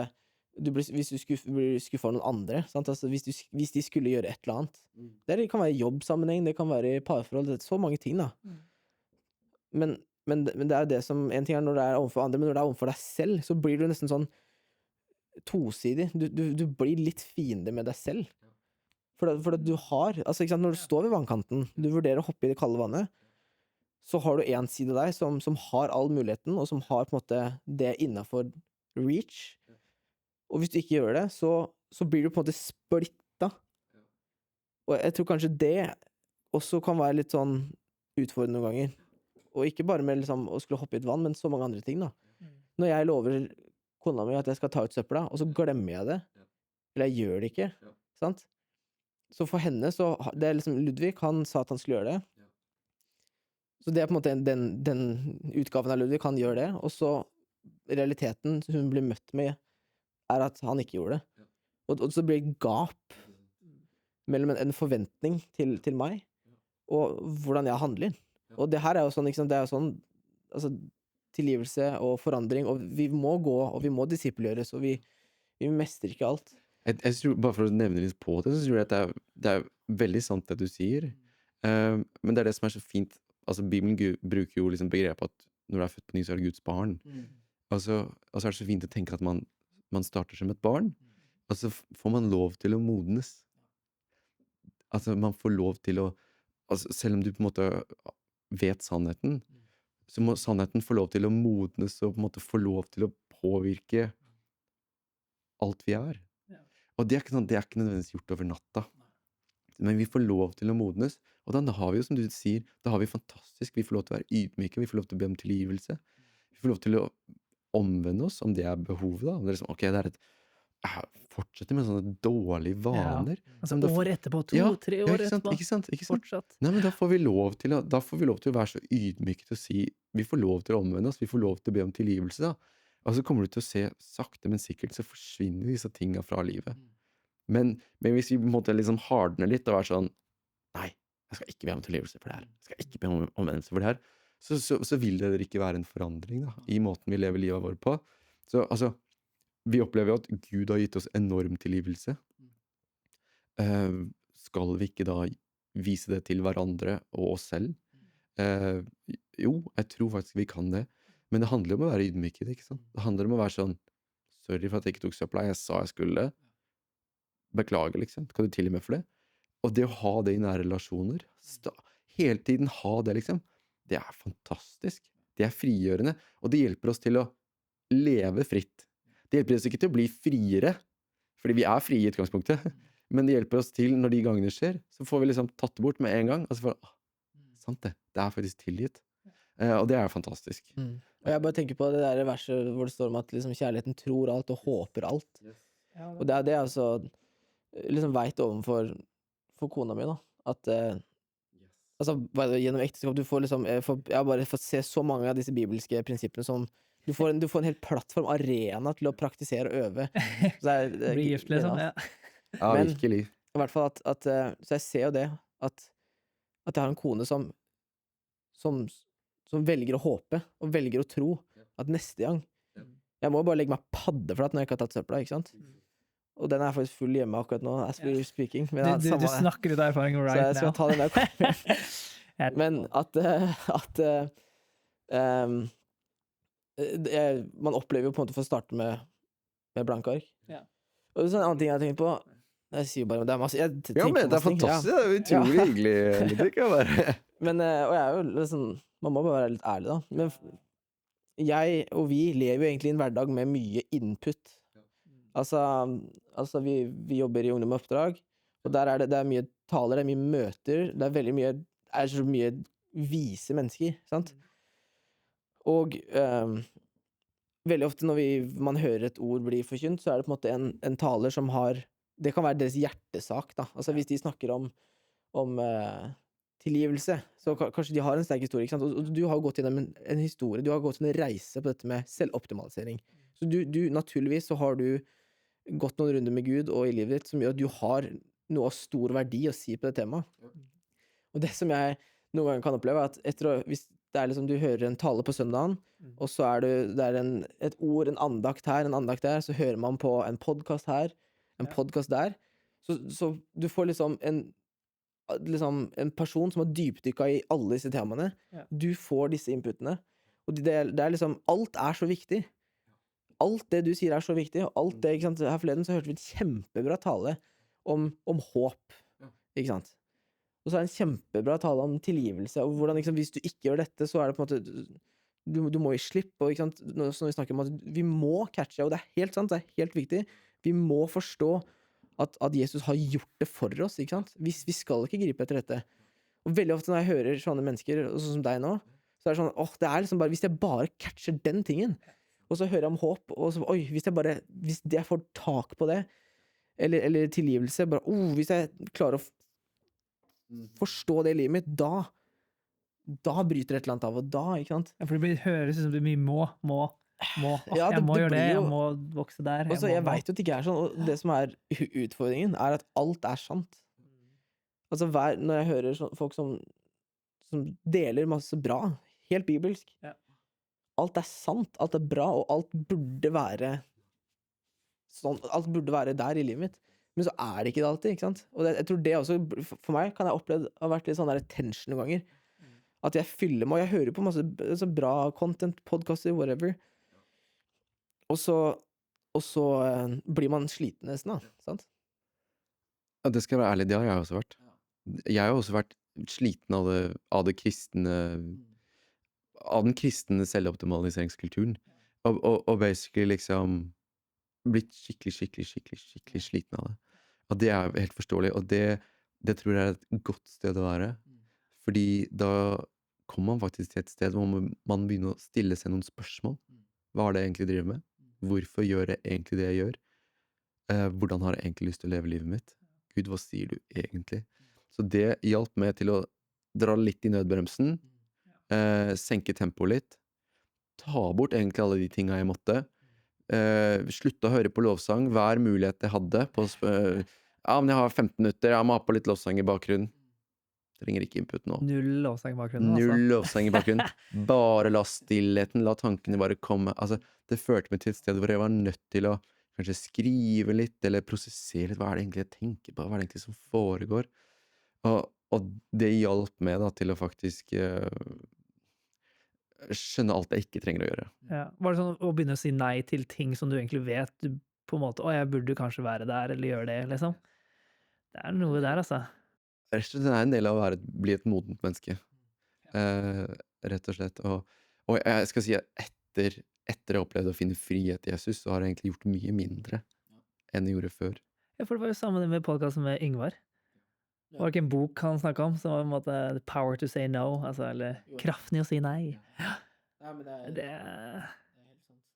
hvis du blir skuffet av noen andre, sant? Altså, hvis de skulle gjøre et eller annet, det kan være i jobbsammenheng, det kan være i parforhold, det er så mange ting, da. Men det er det som, en ting er når det er overfor andre, men når det er overfor deg selv, så blir du nesten sånn tosidig. Du blir litt fiende med deg selv. For at du har, altså ikke sant, når du står ved vannkanten, du vurderer å hoppe i det kalde vannet, så har du en side av deg som har all muligheten, og som har på en måte det innenfor reach. Og hvis du ikke gjør det, så blir du på en måte splitta. Og jeg tror kanskje det også kan være litt sånn utfordrende noen ganger. Og ikke bare med liksom å skulle hoppe i et vann, men så mange andre ting, da. Når jeg lover kona mi at jeg skal ta ut søpla, og så glemmer jeg det, eller jeg gjør det ikke, sant? Så for henne, så det er liksom Ludvig, han sa at han skulle gjøre det. Så det er på en måte den utgaven av Ludvig, han gjør det, og så realiteten hun blir møtt med er at han ikke gjorde det. Og så blir det gap mellom en forventning til meg, og hvordan jeg handler. Og det her er jo sånn, ikke sant, det er jo sånn, altså, tilgivelse og forandring, og vi må gå, og vi må disippelgjøres, og vi mestrer ikke alt. Jeg tror, bare for å nevne litt på det, så tror jeg at det er veldig sant det du sier. Men det er det som er så fint, altså Bibelen bruker jo liksom begrepet at når du er født på ny, så er du Guds barn. Altså er det så fint å tenke at man starter som et barn, og så får man lov til å modnes. Altså man får lov til å, altså, selv om du på en måte vet sannheten, så må sannheten få lov til å modnes og på en måte få lov til å påvirke alt vi er. Og det er ikke nødvendigvis gjort over natta. Men vi får lov til å modnes, og da har vi jo, som du sier, da har vi fantastisk, vi får lov til å være ydmyke, vi får lov til å be om tilgivelse, vi får lov til å omvende oss, om det er behovet da, om det er liksom, ok, det er fortsette med sånne dårlige vaner. Altså år etterpå, 2-3 år etterpå. Ikke sant? Fortsatt. Nei, men da får vi lov til å være så ydmyke til å si, vi får lov til å omvende oss, vi får lov til å be om tilgivelse da. Og så kommer du til å se, sakte men sikkert, så forsvinner disse tingene fra livet. Men hvis vi på en måte liksom hardner litt og er sånn, nei, jeg skal ikke be om tilgivelse for det her, jeg skal ikke be om omvendelse for det her, så vil det ikke være en forandring da, i måten vi lever livet vårt på. Så altså, vi opplever jo at Gud har gitt oss enorm tilgivelse. Skal vi ikke da vise det til hverandre og oss selv? Jo, jeg tror faktisk vi kan det. Men det handler om å være ydmyk i det, ikke sant? Det handler om å være sånn, sorry for at jeg ikke tok søpla, jeg sa jeg skulle, beklager liksom, kan du tilgi meg for det? Og det å ha det i nære relasjoner, hele tiden ha det liksom, det er fantastisk, det er frigjørende, og det hjelper oss til å leve fritt. Det hjelper oss ikke til å bli friere, fordi vi er frie i utgangspunktet, men det hjelper oss til, når de gangene skjer, så får vi liksom tatt det bort med en gang, og så får vi, sant det er faktisk tilgitt. Og det er fantastisk. Og jeg bare tenker på det der verset hvor det står om at liksom, kjærligheten tror alt og håper alt. Og det er det jeg også liksom vet overfor kona mi da, at altså, gjennom ekteskap du får liksom, jeg har bare fått se så mange av disse bibelske prinsippene som du får en helt plattform, arena til å praktisere og øve. Bli gift liksom, ja. Ja, Men, virkelig. I hvert fall så jeg ser jo det, at jeg har en kone som velger å håpe, og velger å tro, at neste gang, jeg må bare legge meg paddeflatt når jeg ikke har tatt søpla, ikke sant? Og den er faktisk full hjemme akkurat nå, as we're speaking. Men Du snakker ut av erfaring right now. Så jeg skal ta den der. Men man opplever jo på en måte for å starte med blanke ark. Ja. Og det er en annen ting jeg har tenkt på, jeg sier bare, det er masse, Ja, men det er fantastisk, det er utrolig hyggelig, Ludvig, Men, og jeg er jo liksom, man må bare være litt ærlig da, men jeg og vi lever jo egentlig i en hverdag med mye input. Altså vi jobber i Ungdom og Oppdrag, og der det er mye taler, det er mye møter, det er veldig mye, så mye vise mennesker, sant? Og veldig ofte når man hører et ord bli forkynt, så er det på en måte en taler som har, det kan være deres hjertesak da, altså hvis de snakker om tilgivelse, så kanskje de har en sterk historie, ikke sant? Og du har gått gjennom en historie, du har gått en reise på dette med selvoptimalisering, så du naturligvis så har du gått noen runder med Gud og i livet ditt, som gjør at du har noe av stor verdi å si på det temaet. Og det som jeg noen ganger kan oppleve, er at hvis det er liksom du hører en tale på søndagen, og så det er et ord, en andakt her, en andakt der, så hører man på en podcast her, en podcast der, så du får liksom en person som har dypdykket i alle disse temaene. Du får disse inputene, og det er liksom, alt er så viktig. Alt det du sier er så viktig, og alt det, ikke sant? Her forleden så hørte vi et kjempebra tale om håp, ikke sant? Og så er det en kjempebra tale om tilgivelse, og hvordan, liksom, hvis du ikke gjør dette, så er det på en måte, du må jo slippe, og ikke sant? Når vi snakker om at vi må catche, og det er helt sant, det er helt viktig, vi må forstå at Jesus har gjort det for oss, ikke sant? Vi skal ikke gripe etter dette. Og veldig ofte når jeg hører sånne mennesker, sånn som deg nå, så er det sånn, det er liksom bare, hvis jeg bare catcher den tingen, og så hører jeg om håp, og så, hvis jeg får tak på det, eller tilgivelse, bare, hvis jeg klarer å forstå det i livet mitt, da bryter et eller annet av, og da, ikke sant? Ja, for det høres ut som det mye må. Ja, jeg må gjøre det, jeg må vokse der. Og så jeg vet jo at det ikke er sånn, og det som er utfordringen, er at alt er sant. Altså, når jeg hører folk som deler masse bra, helt bibelsk, alt er sant, alt er bra, og alt burde være sånn, alt burde være der i livet mitt. Men så er det ikke det alltid, ikke sant? Og jeg tror det også, for meg kan jeg oppleve, har vært litt sånn der tension noen ganger. At jeg fyller med, og jeg hører på masse så bra content, podcaster, whatever. Og så blir man sliten nesten, da. Sant? Ja, det skal jeg være ærlig, det har jeg også vært. Jeg har også vært sliten av det kristne, av den kristne selvoptimaliseringskulturen. Og basically liksom blitt skikkelig sliten av det. Og det er helt forståelig, og det tror jeg er et godt sted å være. Fordi da kommer man faktisk til et sted hvor man begynner å stille seg noen spørsmål. Hva er det jeg egentlig driver med? Hvorfor gjør jeg egentlig det jeg gjør? Hvordan har jeg egentlig lyst til å leve livet mitt? Gud, hva sier du egentlig? Så det hjalp meg til å dra litt i nødbremsen, senke tempoet litt, ta bort egentlig alle de tingene jeg måtte, slutte å høre på lovsang, hver mulighet jeg hadde på ja, men jeg har 15 minutter, jeg må ha på litt lovsang i bakgrunnen. Trenger ikke input nå. Null lovsang i bakgrunnen, altså. Null lovsang i bakgrunnen. Bare la stillheten, la tankene bare komme. Altså, det førte meg til et sted hvor jeg var nødt til å kanskje skrive litt, eller prosessere litt. Hva er det egentlig jeg tenker på? Hva er det egentlig som foregår? Og det hjalp meg da til å faktisk skjønne alt jeg ikke trenger å gjøre. Ja. Var det sånn å begynne å si nei til ting som du egentlig vet du på en måte, jeg burde kanskje være der, eller gjøre det, liksom? Det er noe der, altså. Rett og slett, det er en del av å bli et modent menneske. Rett og slett. Og jeg skal si at etter jeg opplevde å finne frihet i Jesus, så har jeg egentlig gjort mye mindre enn jeg gjorde før. Ja, for det var jo samme det med podcasten med Yngvar. Det var ikke en bok han snakket om, som var på en måte the power to say no, altså, eller kraften i å si nei. Ja, men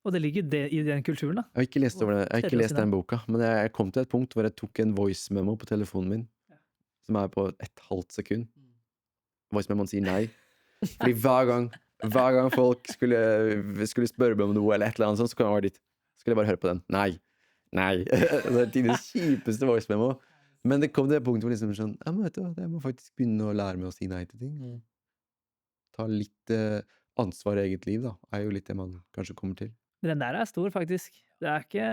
og det ligger i den kulturen, da. Jeg har ikke lest over det. Jeg har ikke lest den boka, men jeg kom til et punkt hvor jeg tok en voice memo på telefonen min, som er på 1,5 sekund. Voice memoen sier nei. Fordi hver gang folk skulle spørre meg om noe, eller et eller annet sånt, så kunne jeg være dit. Skulle jeg bare høre på den. Nei. Det er tidens kjipeste voice memo. Men det kom til et punkt hvor liksom sånn, ja, men vet du hva, jeg må faktisk begynne å lære meg å si nei til ting. Ta litt ansvar i eget liv, da, er jo litt det man kanskje kommer til. Men den der er stor, faktisk. Det er ikke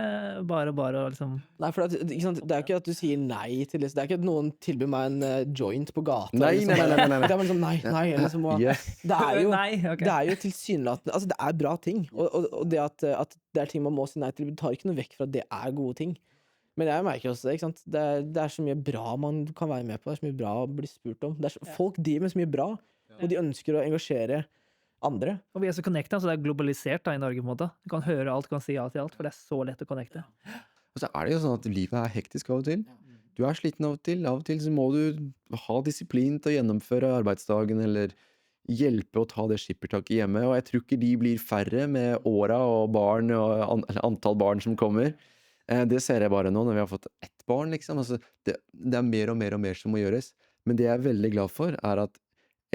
bare å liksom... Nei, for ikke sant, det er ikke at du sier nei til det. Det er ikke at noen tilbyr meg en joint på gata. Nei. Det er bare sånn, nei. Liksom, Yes. det er jo, Nei, ok. det er jo tilsynelatende, altså det er bra ting. Og det at det er ting man må si nei til, tar ikke noe vekk fra at det er gode ting. Men jeg merker også det, ikke sant? Det er så mye bra man kan være med på. Det er så mye bra å bli spurt om. Folk driver med så mye bra, og de ønsker å engasjere andre. Og vi er så connecta, så det er globalisert da i Norge på en måte. Du kan høre alt, du kan si ja til alt, for det er så lett å connecte. Og så er det jo sånn at livet er hektisk av og til. Du er sliten av og til så må du ha disiplin til å gjennomføre arbeidsdagen, eller hjelpe å ta det skippertaket hjemme, og jeg tror ikke de blir færre med åra og barn, og antall barn som kommer. Det ser jeg bare nå, når vi har fått ett barn, liksom. Altså, det er mer og mer som må gjøres. Men det jeg er veldig glad for, er at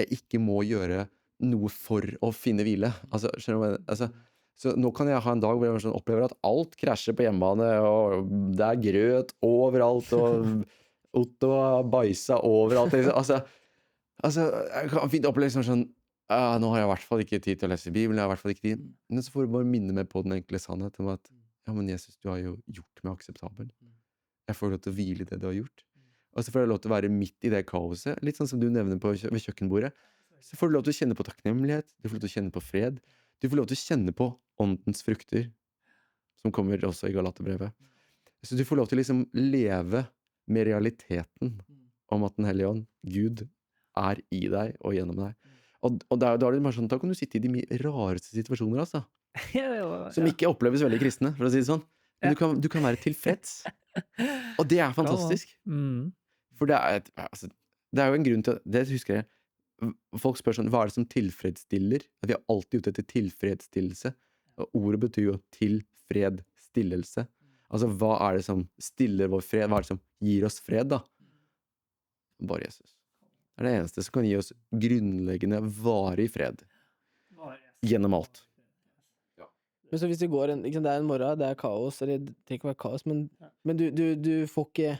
jeg ikke må gjøre noe for å finne hvile. Altså, skjønner du? Altså, så nå kan jeg ha en dag hvor jeg opplever at alt krasjer på hjemmebane, og det er grøt overalt, og Otto har bæsja overalt. Altså, jeg kan fint oppleve liksom sånn, nå har jeg i hvert fall ikke tid til å lese Bibelen, jeg har i hvert fall ikke tid. Men så får du bare minne meg på den enkle sannheten om at, ja, men Jesus, du har jo gjort meg akseptabel. Jeg får lov til å hvile i det du har gjort. Og så får jeg lov til å være midt i det kaoset, litt sånn som du nevner ved kjøkkenbordet. Så får du lov til å kjenne på takknemlighet, du får lov til å kjenne på fred, du får lov til å kjenne på åndens frukter, som kommer også i Galaterbrevet. Så du får lov til å liksom leve med realiteten om at den hellige ånd, Gud, er i deg og gjennom deg. Og da er det bare sånn, da kan du sitte i de rareste situasjoner, altså. Som ikke oppleves veldig kristne, for å si det sånn. Men du kan være tilfreds. Og det er fantastisk. For det er jo en grunn til, det husker jeg, folk spør sånn, hva er det som tilfredsstiller? At vi har alltid ute etter tilfredsstillelse. Og ordet betyr jo tilfredsstillelse. Altså, hva er det som stiller vår fred? Hva er det som gir oss fred, da? Bare Jesus. Det er det eneste som kan gi oss grunnleggende, varig fred. Gjennom alt. Men så hvis det går det er en morgen, det er kaos, eller det trenger ikke være kaos, men du får ikke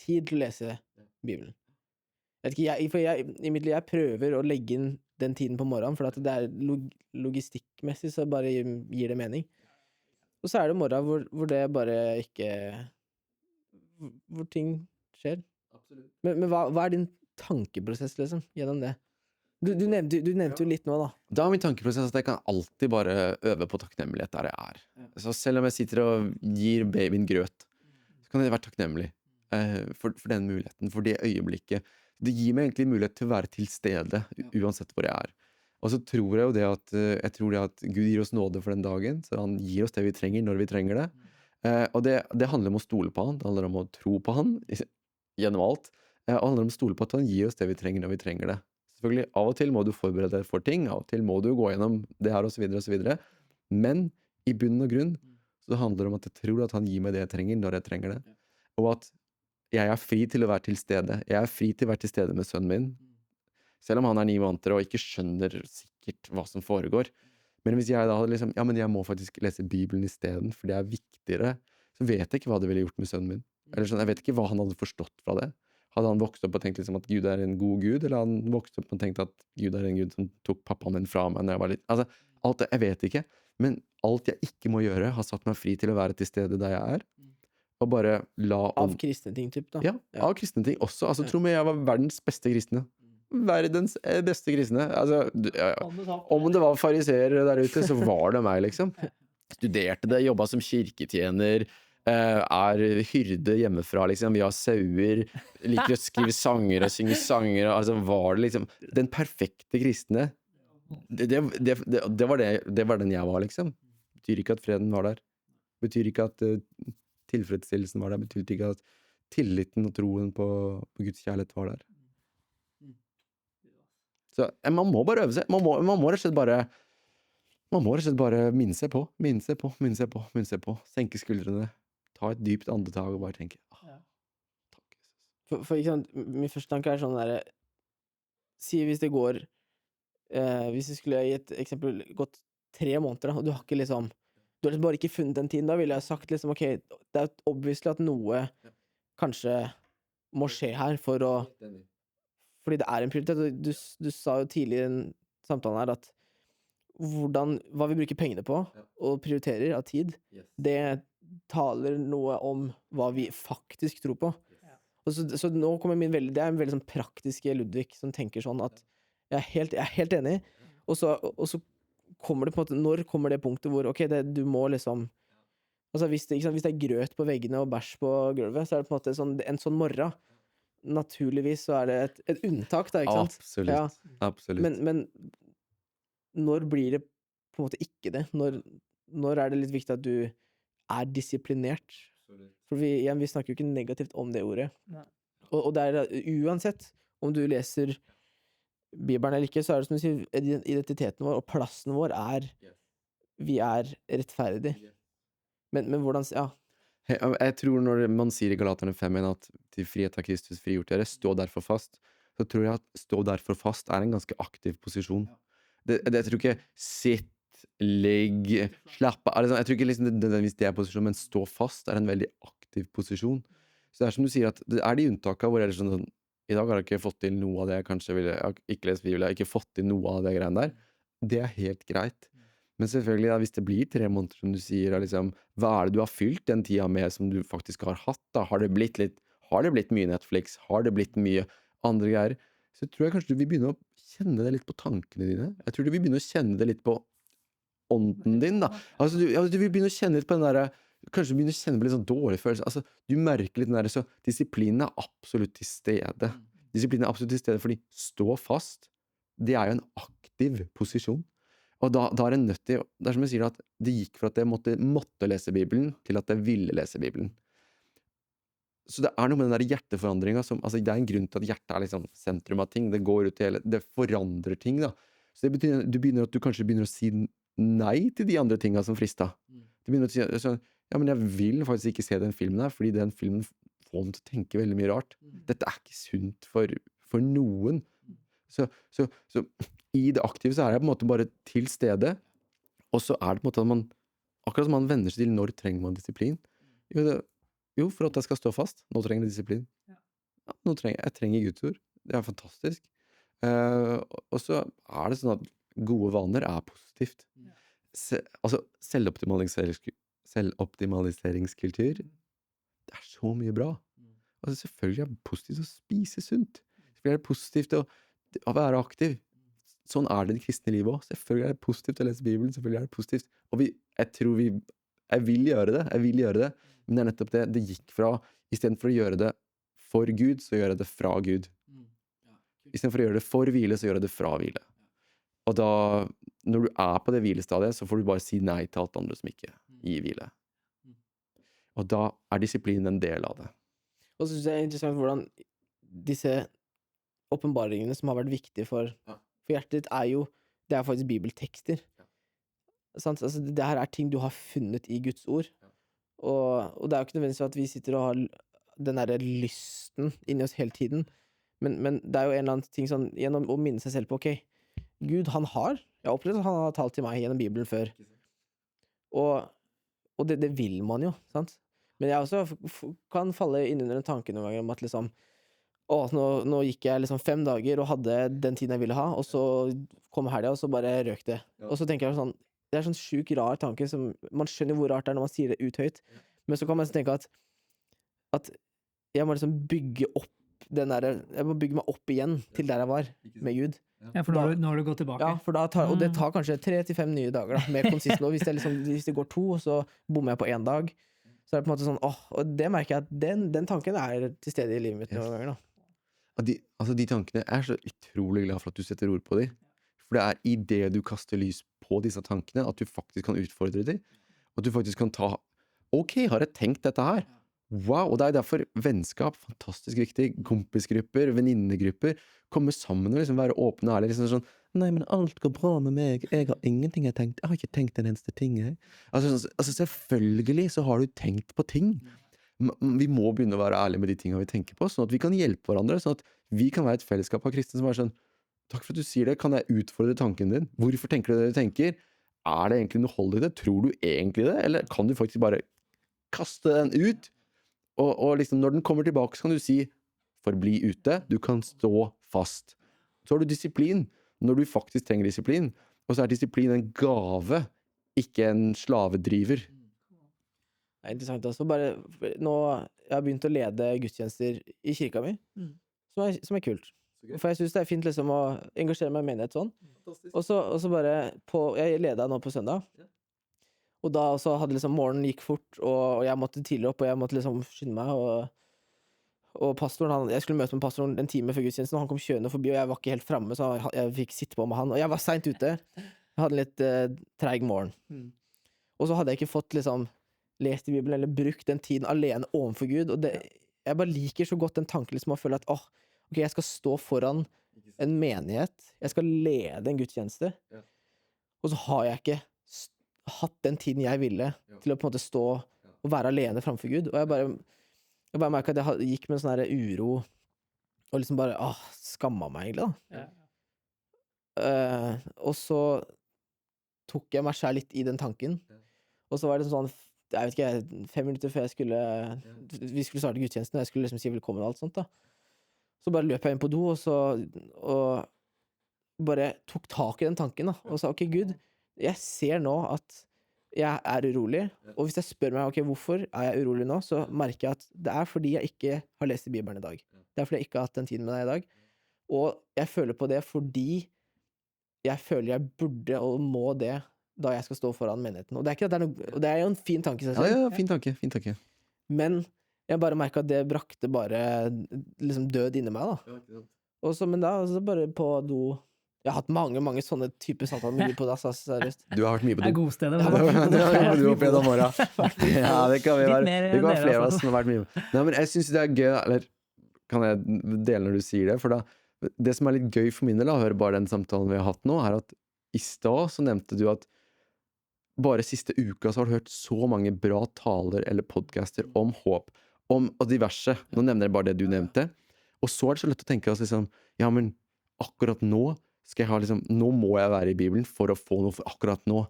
tid til å lese Bibelen. I mitt liv, jeg prøver å legge inn den tiden på morgenen, for at det er logistikkmessig, så bare gir det mening. Og så er det morgen hvor det bare ikke, hvor ting skjer. Men hva er din tankeprosess, liksom, gjennom det? Du nevnte jo litt nå, da. Da er min tankeprosess at jeg kan alltid bare øve på takknemlighet der jeg er. Så selv om jeg sitter og gir babyen grøt, så kan jeg være takknemlig for den muligheten, for det øyeblikket. Det gir meg egentlig mulighet til å være til stede, uansett hvor jeg er. Og så tror jeg jo det at, jeg tror det at Gud gir oss nåde for den dagen, så han gir oss det vi trenger når vi trenger det. Og det handler om å stole på han, det handler om å tro på han gjennom alt, og det handler om å stole på at han gir oss det vi trenger når vi trenger det. Selvfølgelig, av og til må du forberede deg for ting, av og til må du gå gjennom det her og så videre og så videre, men i bunn og grunn så handler det om at jeg tror at han gir meg det jeg trenger når jeg trenger det, og at jeg er fri til å være til stede. Jeg er fri til å være til stede med sønnen min, selv om han er 9 måneder og ikke skjønner sikkert hva som foregår. Men hvis jeg da hadde liksom, ja, men jeg må faktisk lese Bibelen i stedet, for det er viktigere, så vet jeg ikke hva det ville gjort med sønnen min. Eller sånn, jeg vet ikke hva han hadde forstått fra det. Hadde han vokst opp og tenkt liksom at Gud er en god Gud, eller hadde han vokst opp og tenkt at Gud er en Gud som tok pappaen min fra meg når jeg var litt, altså, alt det, jeg vet ikke, men alt jeg ikke må gjøre har satt meg fri til å være til stede der jeg er, og bare la Av kristne ting, typ, da. Ja, av kristne ting også. Altså, tro meg, jeg var verdens beste kristne. Verdens beste kristne. Altså, om det var fariseere der ute, så var det meg, liksom. Studerte det, jobbet som kirketjener, er hyrde hjemmefra, liksom. Vi har sauer, liker å skrive sanger og synge sanger. Altså, var det liksom den perfekte kristne? Det var den jeg var, liksom. Betyr ikke at freden var der. Betyr ikke at tilfredsstillelsen var der. Betyr ikke at tilliten og troen på Guds kjærlighet var der. Så man må bare øve seg. Man må rett og slett bare minne seg på. Senke skuldrene. Ta et dypt andetag og bare tenke takk, Jesus. For ikke sant, min første tanke er sånn der, si hvis det går, hvis det skulle i et eksempel gått 3 måneder, da, og du har ikke liksom, du har liksom bare ikke funnet den tiden, da ville jeg sagt liksom, ok, det er obviously at noe kanskje må skje her fordi det er en prioritet, og du sa jo tidligere i den samtalen her at hva vi bruker pengene på, og prioriterer av tid, det taler noe om hva vi faktisk tror på. Og så nå kommer det er en veldig sånn praktiske Ludvig som tenker sånn at jeg er helt enig, og så kommer det på en måte, når kommer det punktet hvor, ok, du må liksom, altså hvis det er grøt på veggene og bæsj på gulvet, så er det på en måte en sånn morgen. Naturligvis så er det et unntak da, ikke sant? Absolutt, ja. Absolutt. Men når blir det på en måte ikke det? Når er det litt viktig at du er disiplinert? For vi snakker jo ikke negativt om det ordet. Og det er uansett om du leser Bibelen eller ikke, så er det som du sier, identiteten vår og plassen vår vi er rettferdige. Men hvordan, ja. Jeg tror når man sier i Galaterne 5 at til frihet har Kristus frigjort dere, stå derfor fast, så tror jeg at stå derfor fast er en ganske aktiv posisjon. Jeg tror ikke sitt, ligg, slappe, jeg tror ikke liksom hvis det er posisjon, men stå fast er en veldig aktiv posisjon. Så det er som du sier at det er de unntakene hvor jeg er sånn, i dag har jeg ikke fått til noe av det jeg kanskje ville, jeg har ikke lest Bibelen, jeg har ikke fått til noe av det greiene der. Det er helt greit. Men selvfølgelig, hvis det blir 3 måneder, som du sier, liksom, hva er det du har fylt den tida med som du faktisk har hatt da? Har det blitt mye Netflix? Har det blitt mye andre greier? Så tror jeg kanskje du vil begynne å kjenne det litt på tankene dine. Jeg tror du vil begynne å kjenne det litt på ånden din, da. Altså, du vil begynne å kjenne litt på den der, kanskje begynne å kjenne på litt sånn dårlig følelse. Altså, du merker litt den der, så disiplinen er absolutt til stede. Disiplinen er absolutt til stede, fordi stå fast, det er jo en aktiv posisjon. Og da er det nødt til, det er som jeg sier at det gikk fra at jeg måtte lese Bibelen, til at jeg ville lese Bibelen. Så det er noe med den der hjerteforandringen som, altså det er en grunn til at hjertet er liksom sentrum av ting, det går ut til det forandrer ting da. Så det betyr at du kanskje begynner å si nei til de andre tingene som fristet. Du begynner å si, ja, men jeg vil faktisk ikke se den filmen her, fordi den filmen får meg til å tenke veldig mye rart. Dette er ikke sunt for noen. Så i det aktive så er jeg på en måte bare til stede, og så er det på en måte at man, akkurat som man venner seg til når trenger man disiplin. Jo, for at jeg skal stå fast, nå trenger jeg disiplin. Ja, jeg trenger Guds ord, det er fantastisk. Og så er det sånn at gode vaner er positivt. Altså, selvoptimaliseringskultur, det er så mye bra. Altså, selvfølgelig er det positivt å spise sunt. Selvfølgelig er det positivt å være aktiv. sånn det i det kristne livet også. Selvfølgelig det positivt å lese Bibelen, selvfølgelig det positivt. Og jeg vil gjøre det, men det nettopp det, det gikk fra, i stedet for å gjøre det for Gud, så gjør jeg det fra Gud. I stedet for å gjøre det for hvile, så gjør jeg det fra hvile. Og da, når du på det hvilestadiet, så får du bare si nei til alt andre som ikke gir hvile. Og da disiplin en del av det. Og så synes jeg det interessant hvordan disse åpenbaringene som har vært viktige for hjertet ditt, det faktisk bibeltekster. Sant? Altså, det her ting du har funnet i Guds ord. Og det jo ikke nødvendigvis at vi sitter og har den der lysten inni oss hele tiden, men det jo en eller annen ting sånn, gjennom å minne seg selv på, ok, Gud, jeg har opplevd at han har talt til meg gjennom Bibelen før. Og det vil man jo, sant? Men jeg også kan falle inn under en tanke noen ganger om at liksom, nå gikk jeg liksom 5 dager og hadde den tiden jeg ville ha, og så kom helga, og så bare røk det. Og så tenker jeg sånn, det sånn syk rar tanke som, man skjønner hvor rart det når man sier det ut høyt, men så kan man tenke at jeg må liksom bygge opp jeg må bygge meg opp igjen til der jeg var med Gud. Ja, for nå har du gått tilbake. Ja, for og det tar kanskje 3-5 nye dager da, mer konsistent. Hvis det går 2, så bommer jeg på 1 dag, så det på en måte sånn, og det merker jeg at den tanken til stede i livet mitt noen ganger da. De tankene så utrolig glad for at du setter ord på dem. For det i det du kaster lys på disse tankene, at du faktisk kan utfordre dem. At du faktisk kan ta, ok, har jeg tenkt dette her? Wow, og det derfor vennskap, fantastisk viktig, kompisgrupper, venninnegrupper, komme sammen og liksom være åpne og ærlige, liksom sånn, nei, men alt går bra med meg, jeg har ingenting jeg har ikke tenkt en eneste ting, jeg. Altså selvfølgelig så har du tenkt på ting. Vi må begynne å være ærlige med de tingene vi tenker på, sånn at vi kan hjelpe hverandre, sånn at vi kan være et fellesskap av kristne som sånn, takk for at du sier det, kan jeg utfordre tanken din? Hvorfor tenker du det du tenker? Det egentlig noe hold i det? Tror du egentlig det? Eller kan du faktisk bare kaste den ut? Og liksom når den kommer tilbake, så kan du si, forbli ute, du kan stå fast. Så har du disiplin, når du faktisk trenger disiplin, og så disiplin en gave, ikke en slavedriver. Det interessant også, bare nå, jeg har begynt å lede gudstjenester i kirka mi, som kult. For jeg synes det fint liksom å engasjere meg i menighet sånn. Og så bare, jeg ledet nå på søndag, og da også hadde liksom morgenen gikk fort, og jeg måtte tidlig opp, og jeg måtte liksom skynde meg, og pastoren, jeg skulle møte med pastoren en time før gudstjenesten, og han kom kjørende forbi, og jeg var ikke helt fremme, så jeg fikk sitte på med han, og jeg var sent ute. Jeg hadde en litt treig morgen. Og så hadde jeg ikke fått liksom lest i Bibelen, eller brukt den tiden alene overfor Gud, og jeg bare liker så godt den tanken liksom å føle at, ok, jeg skal stå foran en menighet, jeg skal lede en gudstjeneste, og så har jeg ikke hatt den tiden jeg ville til å på en måte stå og være alene framfor Gud, og jeg bare merket at jeg gikk med en sånn her uro og liksom bare, skamma meg egentlig da. Og så tok jeg meg selv litt i den tanken, og så var det sånn, jeg vet ikke, 5 minutter før vi skulle starte gudstjenesten, og jeg skulle liksom si velkommen og alt sånt da, så bare løp jeg inn på do, og bare tok tak i den tanken da, og sa, ok Gud, jeg ser nå at jeg urolig, og hvis jeg spør meg, ok, hvorfor jeg urolig nå, så merker jeg at det fordi jeg ikke har lest i Bibelen i dag. Det fordi jeg ikke har hatt den tiden med deg i dag. Og jeg føler på det fordi jeg føler jeg burde og må det da jeg skal stå foran menigheten. Og det ikke at og det jo en fin tanke i seg selv. Ja, fin tanke. Men jeg bare merket at det brakte bare liksom død inni meg da. Og så, men da, så bare på do. Jeg har hatt mange sånne typer samtaler med Gud på dass, seriøst. Du har vært mye på do. Det god sted. Du har fredag morgen. Ja, det kan vi være. Det kan være flere av oss som har vært mye. Nei, men jeg synes det gøy, eller kan jeg dele når du sier det, for da, det som litt gøy for min del, å høre bare den samtalen vi har hatt nå, at i sted så nevnte du at bare siste uka så har du hørt så mange bra taler eller podcaster om håp, om diverse. Nå nevner jeg bare det du nevnte. Og så det så lett å tenke oss liksom, ja, men akkurat nå skal jeg ha liksom, nå må jeg være i Bibelen for å få noe for akkurat nå.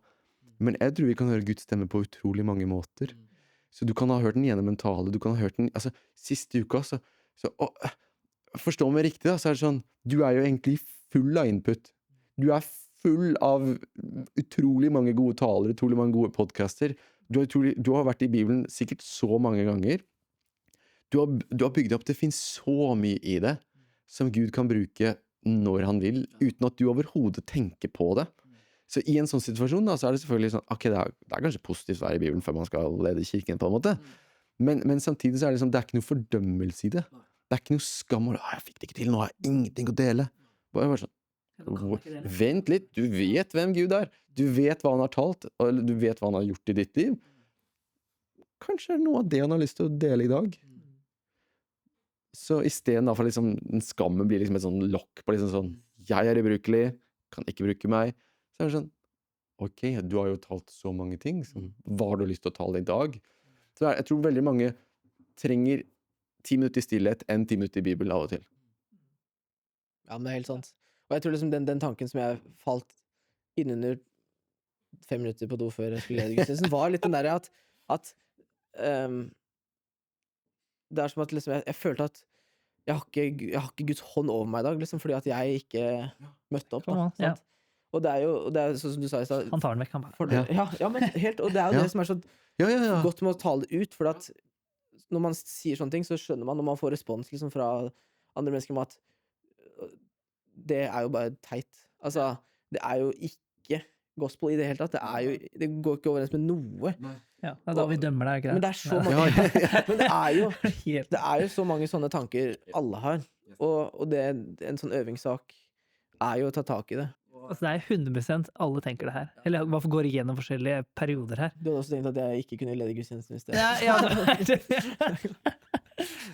Men jeg tror vi kan høre Guds stemme på utrolig mange måter. Så du kan ha hørt den gjennom en tale, du kan ha hørt den, altså, siste uka, forstå meg riktig da, så det sånn, du jo egentlig full av input. Du full av utrolig mange gode taler, utrolig mange gode podcaster. Du har vært i Bibelen sikkert så mange ganger. Du har bygd opp, det finnes så mye i det, som Gud kan bruke når han vil, uten at du overhodet tenker på det. Så i en sånn situasjon da, så det selvfølgelig sånn, ok, det er kanskje positivt å være i Bibelen før man skal lede kirken på en måte, men samtidig så det liksom, det ikke noe fordømmelse i det. Det ikke noe skam, og jeg fikk det ikke til, nå har jeg ingenting å dele. Bare sånn, vent litt, du vet hvem Gud du vet hva han har talt, og du vet hva han har gjort i ditt liv. Kanskje det noe av det han har lyst til å dele i dag. Så i stedet for liksom, den skammen blir liksom et sånn lokk på liksom sånn, jeg ubrukelig, kan ikke bruke meg, så det sånn, ok, du har jo talt så mange ting, så hva har du lyst til å tale i dag? Så jeg tror veldig mange trenger 10 minutter i stillhet enn 10 minutter i Bibelen av og til. Ja, men det helt sant. Og jeg tror liksom den tanken som jeg falt innunder 5 minutter på do før jeg skulle lede gudstjenesten, var litt den der at det som at liksom, jeg følte at jeg har ikke Guds hånd over meg i dag, liksom, fordi at jeg ikke møtte opp. Da, sant? Og det er jo sånn som du sa i stad. Han tar den vekk, han bare. Ja, men helt, og det er jo det som så godt med å tale det ut, for at når man sier sånne ting, så skjønner man når man får respons liksom, fra andre mennesker om at det er jo bare teit. Altså, det er jo ikke gospel i det hele tatt. Det går ikke overens med noe. Ja, det da vi dømmer deg, ikke det? Men det er så mange, men det er jo så mange sånne tanker alle har. Og det en sånn øvingssak er jo å ta tak i det. Altså, det er 100% alle tenker det her. Eller hvorfor går igjennom forskjellige perioder her? Du hadde også tenkt at jeg ikke kunne lede gudstjenesten i sted. Ja,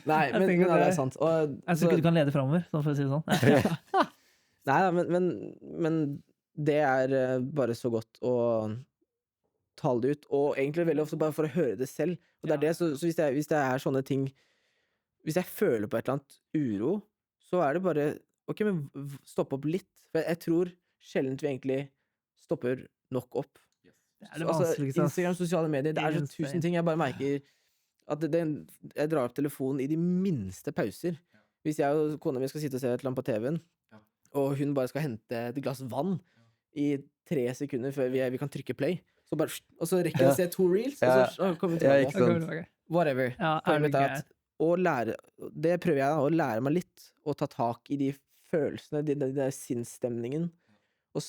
Nei, men det er sant. Og, jeg tror ikke du kan lede fremover, sånn for å si det sånn. Nei, men det er bare så godt å tale det ut, og egentlig veldig ofte bare for å høre det selv. Og det er det, så hvis det er sånne ting, hvis jeg føler på et eller annet uro, så er det bare, ok, men stopp opp litt. For jeg tror sjeldent vi egentlig stopper nok opp. Det er det vanskeligste. Instagram, sosiale medier, det er så 1000 ting. Jeg bare merker at jeg drar opp telefonen i de minste pauser. Hvis jeg og kona mi skal sitte og se et eller annet på TV-en, og hun bare skal hente et glass vann i 3 sekunder før vi kan trykke play, og så rekker jeg å se 2 reels, og så kommer vi tilbake. Whatever. Det prøver jeg å lære meg litt, å ta tak i de følelsene, de sinnsstemningen, og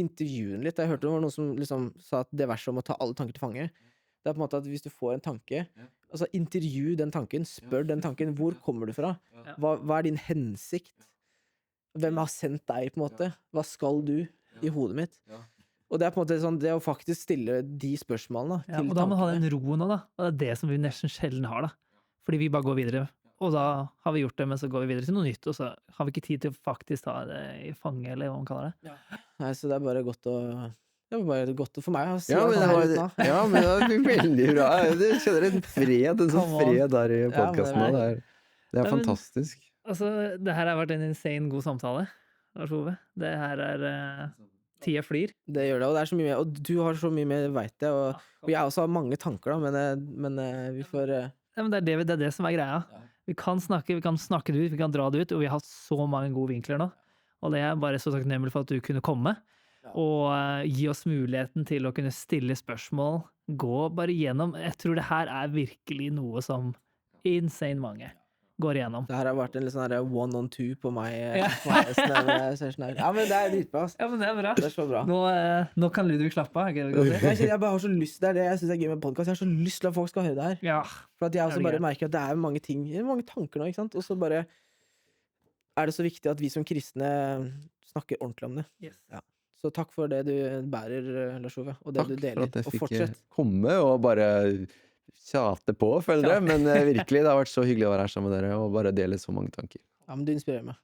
intervjue den litt. Jeg hørte det var noen som liksom sa at det verset om å ta alle tanker til fange, det på en måte at hvis du får en tanke, altså intervju den tanken, spør den tanken, hvor kommer du fra? Hva din hensikt? Hvem har sendt deg, på en måte? Hva skal du i hodet mitt? Og det på en måte sånn, det å faktisk stille de spørsmålene til tankene. Og da må man ha den roen også, da. Og det er det som vi nesten sjelden har, da. Fordi vi bare går videre. Og da har vi gjort det, men så går vi videre til noe nytt, og så har vi ikke tid til å faktisk ta det i fange, eller hva man kaller det. Nei, så det er bare godt å for meg å si men det er veldig bra. Du kjenner en sånn fred der i podcasten nå. Det er fantastisk. Altså, det her har vært en insane god samtale, Lars Ove. Det her tida flyr. Det gjør det, og det er så mye mer, og du har så mye mer, vet jeg, og jeg også har mange tanker da, men vi får... men det er det som er greia. Vi kan snakke det ut, vi kan dra det ut, og vi har hatt så mange gode vinkler nå. Og det er bare så takknemlig for at du kunne komme, og gi oss muligheten til å kunne stille spørsmål, gå bare igjennom. Jeg tror det her er virkelig noe som insane mange går igjennom. Det her har vært en litt sånn 1-on-2 på meg. Ja, men det er dritbra. Ja, men det er bra. Det er så bra. Nå kan Ludvig slappe av. Jeg bare har så lyst, det er det jeg synes er gøy med podcast. Jeg har så lyst til at folk skal høre det her. Ja. For at jeg også bare merker at det er mange ting, mange tanker nå, ikke sant? Og så bare er det så viktig at vi som kristne snakker ordentlig om det. Yes. Ja. Så takk for det du bærer, Lars Ove, og det du deler. Takk for at jeg fikk komme og bare tjate på, føler jeg, men virkelig, det har vært så hyggelig å være her sammen med dere og bare dele så mange tanker. Ja, men du inspirerer meg.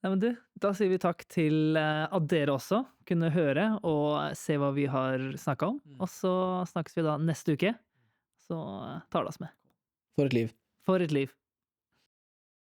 Ja, men du, da sier vi takk til at dere også kunne høre og se hva vi har snakket om, og så snakkes vi da neste uke, så tar det oss med. For et liv. For et liv.